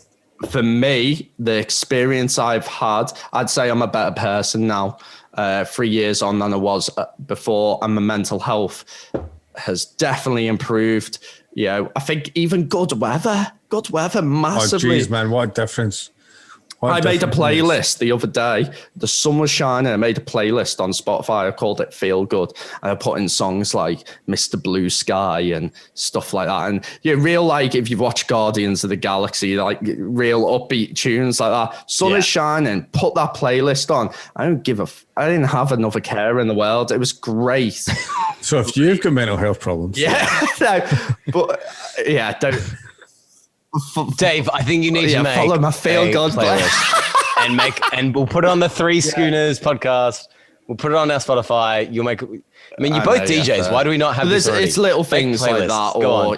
for me, the experience I've had, I'd say I'm a better person now. 3 years on than I was before, and my mental health has definitely improved. I think even good weather massively. Oh, geez, man, what a difference. I made a playlist the other day. The sun was shining. I made a playlist on Spotify. I called it Feel Good. And I put in songs like Mr. Blue Sky and stuff like that. And real, like, if you've watched Guardians of the Galaxy, like real upbeat tunes like that. Sun is shining. Put that playlist on. I didn't have another care in the world. It was great. So if you've got mental health problems. Don't. Dave, I think you need to make follow my Feel Good playlist and we'll put it on the Three Schooners podcast. We'll put it on our Spotify. You'll make. I mean, you're both DJs. Why do we not have this already? It's little things like that, or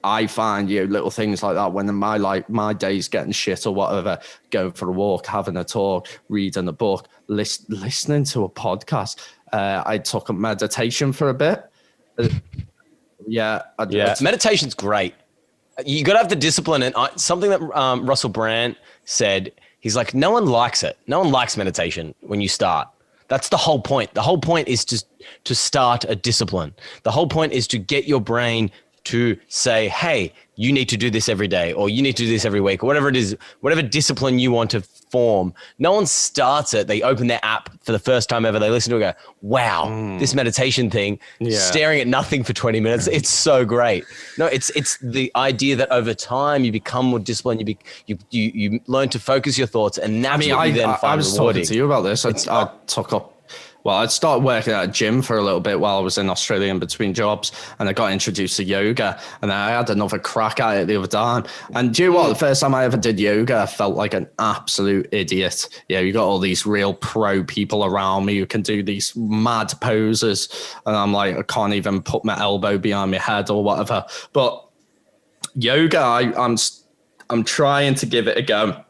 I find little things like that when my day's getting shit or whatever. Going for a walk, having a talk, reading a book, listening to a podcast. I took a meditation for a bit. Meditation's great. You got to have the discipline. And something that Russell Brand said, he's like, no one likes it. No one likes meditation when you start. That's the whole point. The whole point is to start a discipline. The whole point is to get your brain to say, hey, you need to do this every day, or you need to do this every week, or whatever it is, whatever discipline you want to form. No one starts it. They open their app for the first time ever. They listen to it and go, wow, this meditation thing, staring at nothing for 20 minutes. It's so great. No, it's the idea that over time you become more disciplined. You learn to focus your thoughts, and that's what you then find rewarding. I was talking to you about this. I'd started working at a gym for a little bit while I was in Australia in between jobs, and I got introduced to yoga, and I had another crack at it the other time. And do you know what? The first time I ever did yoga, I felt like an absolute idiot. You got all these real pro people around me who can do these mad poses, and I'm like, I can't even put my elbow behind my head or whatever. But yoga, I'm trying to give it a go.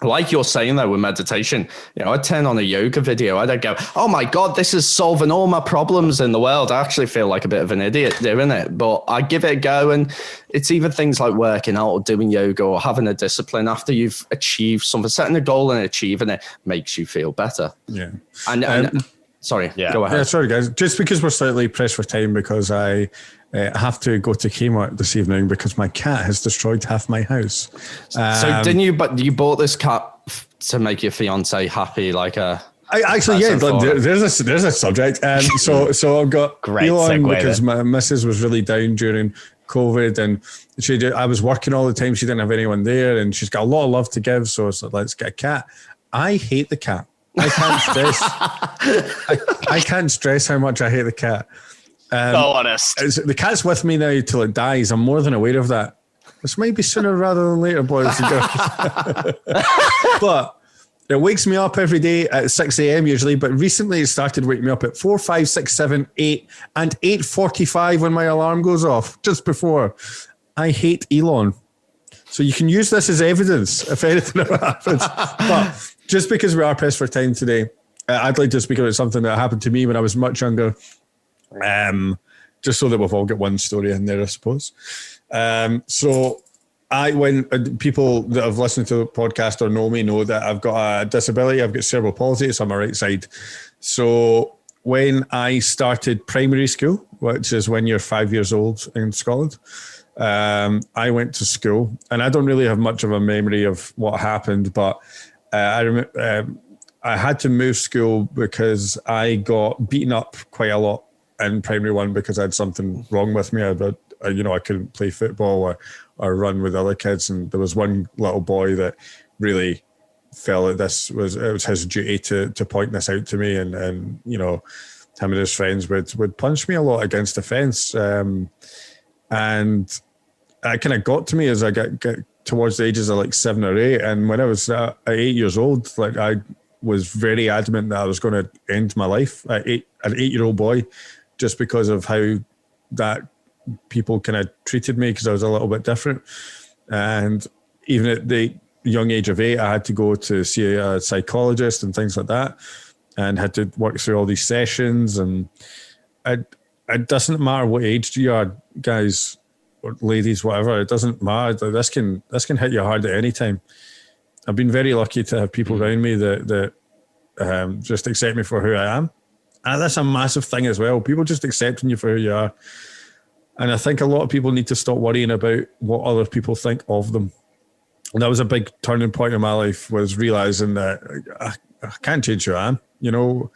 Like you're saying though with meditation, I'd turn on a yoga video. I'd go, oh my God, this is solving all my problems in the world. I actually feel like a bit of an idiot doing it, but I give it a go. And it's even things like working out or doing yoga or having a discipline after you've achieved something, setting a goal and achieving it makes you feel better. Yeah. And sorry, go ahead. Yeah, sorry guys. Just because we're slightly pressed for time, because I have to go to Kmart this evening because my cat has destroyed half my house. So didn't you? But you bought this cat to make your fiance happy, like a. There's a subject. So I've got Great Elon segue because there. my missus was really down during COVID, and I was working all the time. She didn't have anyone there, and she's got a lot of love to give. So it's like, let's get a cat. I hate the cat. I can't stress. I can't stress how much I hate the cat. So honest. The cat's with me now till it dies. I'm more than aware of that. This might be sooner rather than later, boys and girls. But it wakes me up every day at 6 a.m. usually, but recently it started waking me up at 4, 5, 6, 7, 8 and 8:45 when my alarm goes off, just before. I hate Elon. So you can use this as evidence if anything ever happens. But just because we are pressed for time today, I'd like to speak about something that happened to me when I was much younger. Just so that we've all got one story in there, I suppose. So when people that have listened to the podcast or know me know that I've got a disability. I've got cerebral palsy. It's on my right side. So when I started primary school, which is when you're 5 years old in Scotland, I went to school, and I don't really have much of a memory of what happened, but I remember I had to move school because I got beaten up quite a lot in primary one because I had something wrong with me. I couldn't play football or run with other kids, and there was one little boy that really felt that it was his duty to point this out to me, and him and his friends would punch me a lot against the fence, and it kind of got to me as I got towards the ages of like 7 or 8, and when I was at 8 years old, like I was very adamant that I was going to end my life. An 8-year-old boy, just because of how that people kind of treated me, because I was a little bit different. And even at the young age of 8, I had to go to see a psychologist and things like that, and had to work through all these sessions. And it doesn't matter what age you are, guys or ladies, whatever, it doesn't matter. This can hit you hard at any time. I've been very lucky to have people around me that just accept me for who I am. And that's a massive thing as well. People just accepting you for who you are. And I think a lot of people need to stop worrying about what other people think of them. And that was a big turning point in my life, was realizing that I can't change who I am. You know,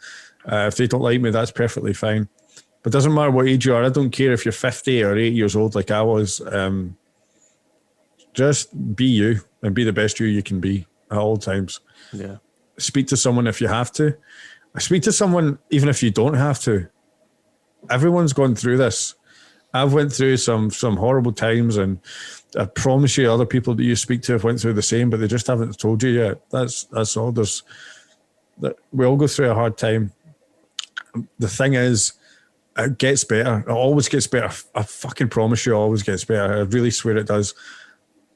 if they don't like me, that's perfectly fine. But it doesn't matter what age you are. I don't care if you're 50 or 8 years old like I was. Just be you and be the best you can be at all times. Yeah. Speak to someone if you have to. Speak to someone even if you don't have to. Everyone's gone through this. I've went through some horrible times, and I promise you other people that you speak to have went through the same, but they just haven't told you yet. That's all. We all go through a hard time. The thing is, it gets better. It always gets better. I fucking promise you it always gets better. I really swear it does.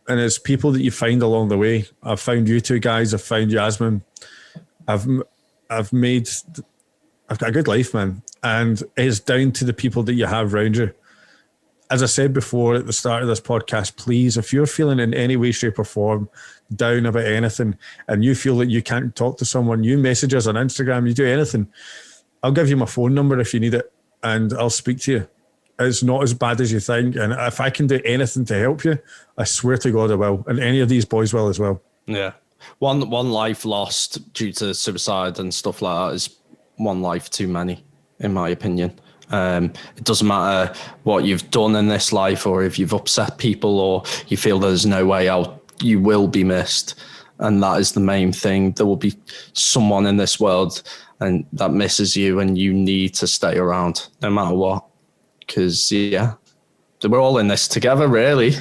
And it's people that you find along the way. I've found you two guys. I've found Yasmin. I've got a good life, man. And it's down to the people that you have around you. As I said before at the start of this podcast, please, if you're feeling in any way, shape or form down about anything and you feel that you can't talk to someone, you message us on Instagram, you do anything, I'll give you my phone number if you need it and I'll speak to you. It's not as bad as you think. And if I can do anything to help you, I swear to God I will. And any of these boys will as well. Yeah. One life lost due to suicide and stuff like that is one life too many, in my opinion. It doesn't matter what you've done in this life or if you've upset people or you feel there's no way out, you will be missed. And that is the main thing. There will be someone in this world and that misses you and you need to stay around no matter what. Because, yeah, we're all in this together, really.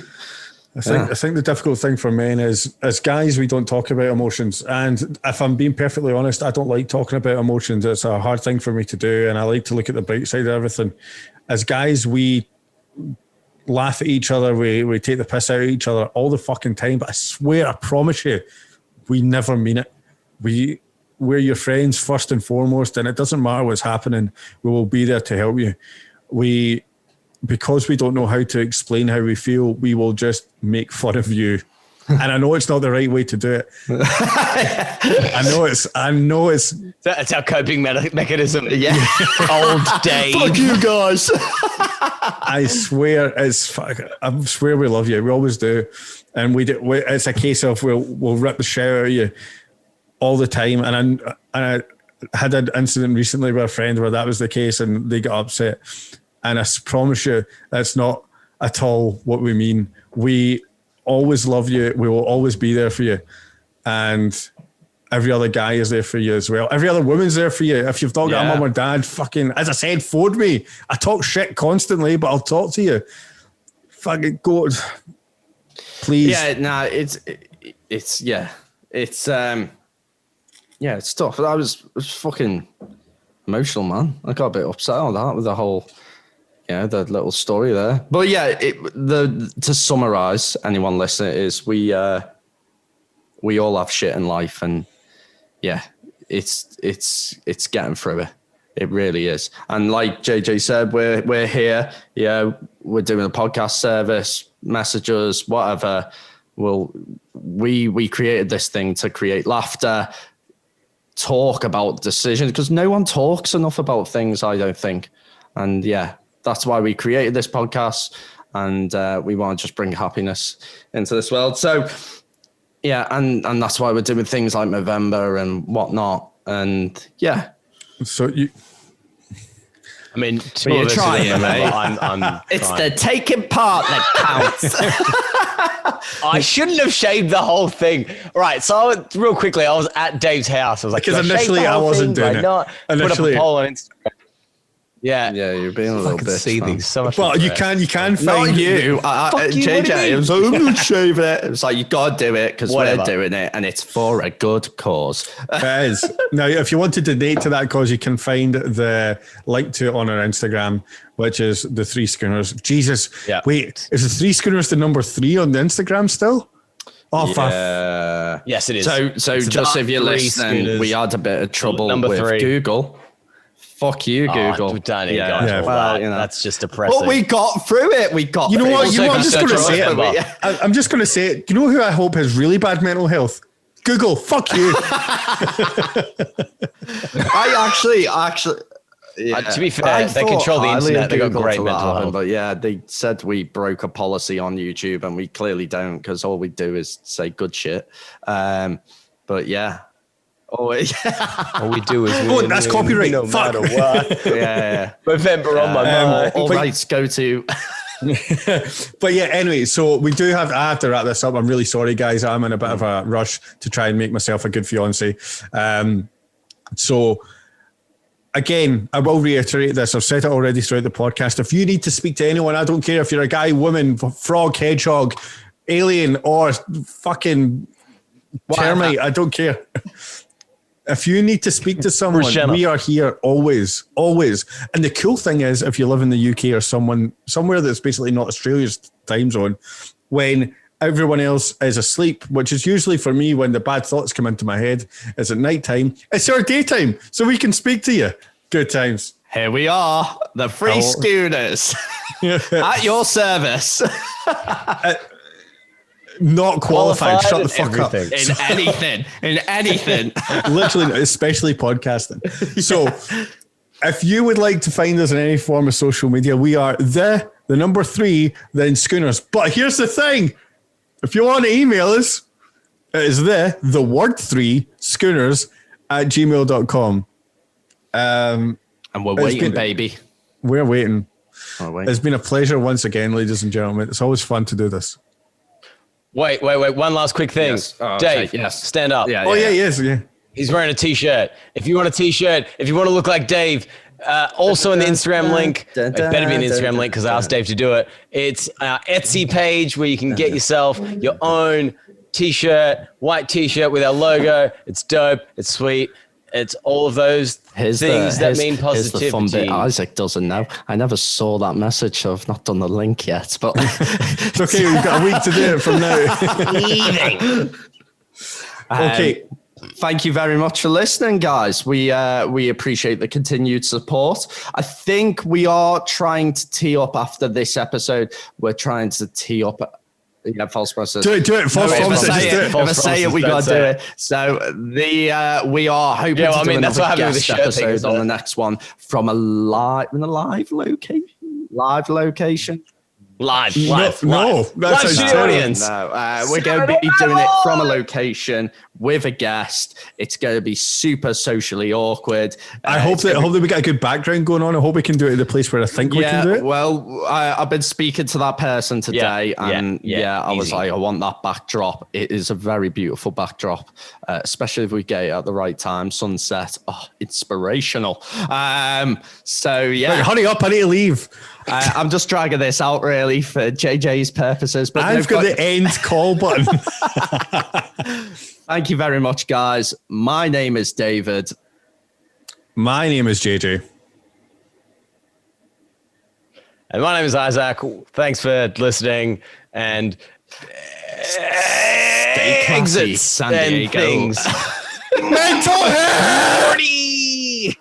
I think the difficult thing for men is, as guys, we don't talk about emotions. And if I'm being perfectly honest, I don't like talking about emotions. It's a hard thing for me to do. And I like to look at the bright side of everything. As guys, we laugh at each other. We take the piss out of each other all the fucking time. But I swear, I promise you, we never mean it. We're your friends first and foremost. And it doesn't matter what's happening. We will be there to help you. Because we don't know how to explain how we feel, we will just make fun of you. And I know it's not the right way to do it. I know it's. That's our coping mechanism. Yeah. Old Dave. Fuck you guys. I swear I swear we love you. We always do. And it's a case of we'll rip the shit out of you all the time. And I had an incident recently with a friend where that was the case and they got upset. And I promise you, that's not at all what we mean. We always love you. We will always be there for you. And every other guy is there for you as well. Every other woman's there for you. If you've not got a mum or dad, fucking, as I said, phone me. I talk shit constantly, but I'll talk to you. Fucking go. Please. Yeah, no, it's tough. I was fucking emotional, man. I got a bit upset on that with the whole, the little story there. But yeah, to summarize, anyone listening, is we all have shit in life, and yeah, it's getting through it. It really is. And like JJ said, we're here. Yeah, we're doing a podcast service, messages, whatever. We created this thing to create laughter, talk about decisions, because no one talks enough about things, I don't think. And yeah, that's why we created this podcast, and we want to just bring happiness into this world. So yeah, and that's why we're doing things like Movember and whatnot. And yeah. So you're trying, mate. It's the taking part that counts. I shouldn't have shaved the whole thing. Right, so real quickly, I was at Dave's house. I was like, because initially I wasn't doing it. Put up a poll on Instagram. Yeah, you're being a little bit. See these so much. Well, you can find not you. JJ, it was like, I'm not shaving it. It was like, you got to do it because we're doing it, and it's for a good cause. It is. Now, if you want to donate to that cause, you can find the link to it on our Instagram, which is the Three Schooners. Jesus, wait, is the Three Schooners the number 3 on the Instagram still? Oh, yeah. Yes, it is. So just if you're listening, Schooners. We had a bit of trouble with 3. Google. Fuck you, Google. That's just depressing. But we got through it. You know what? I'm just going to say it. I'm just going to say it. You know who I hope has really bad mental health? Google. Fuck you. I actually, To be fair, they control the internet. They got great mental health. But yeah, they said we broke a policy on YouTube, and we clearly don't, because all we do is say good shit. But yeah. All we do is win, that's copyright. No matter what. Yeah. Movember on my mind. All rights go to. But yeah, anyway, so I have to wrap this up. I'm really sorry, guys. I'm in a bit of a rush to try and make myself a good fiance. So again, I will reiterate this. I've said it already throughout the podcast. If you need to speak to anyone, I don't care if you're a guy, woman, frog, hedgehog, alien, or fucking termite. I don't care. If you need to speak to someone, we are here always. And the cool thing is, if you live in the UK or somewhere that's basically not Australia's time zone, when everyone else is asleep, which is usually for me when the bad thoughts come into my head, is at night time. It's our daytime, so we can speak to you. Good times. Here we are, the Three Schooners, at your service. Not qualified. Shut the fuck up. In anything. Literally, especially podcasting. So if you would like to find us in any form of social media, we are the number 3, then Schooners. But here's the thing. If you want to email us, it is the word 3 Schooners at gmail.com. And we're waiting, baby. We're waiting. It's been a pleasure once again, ladies and gentlemen. It's always fun to do this. Wait. One last quick thing. Yes. Oh, Dave, okay. Yes. Stand up. Yeah, yes. He's wearing a t-shirt. If you want a t-shirt, if you want to look like Dave, also in the Instagram link, it better be an Instagram link because I asked Dave to do it. It's our Etsy page where you can get yourself your own t-shirt, white t-shirt with our logo. It's dope. It's sweet. It's all of those things that mean positivity. Here's the fun bit Isaac doesn't know. I never saw that message, so I've not done the link yet. But it's okay. We've got a week to do it from now. Okay. Thank you very much for listening, guys. We appreciate the continued support. I think we are trying to tee up after this episode. We're trying to tee up. Yeah, false process. Do it. False promises. If I say it, we got to do it. So we are hoping to do another guest episode on the next one from a live location. Live. No, live studio audience. No, we're going to be doing it from a location with a guest. It's going to be super socially awkward. I hope that we get a good background going on. I hope we can do it at the place where I think we can do it. Well, I've been speaking to that person today, I was like, I want that backdrop. It is a very beautiful backdrop, especially if we get it at the right time. Sunset, inspirational. So yeah, right, hurry up! I need to leave. I'm just dragging this out really for JJ's purposes. But I've got the end call button. Thank you very much, guys. My name is David. My name is JJ. And my name is Isaac. Thanks for listening. And stay classy, San Diego. Things. Mental health! Party!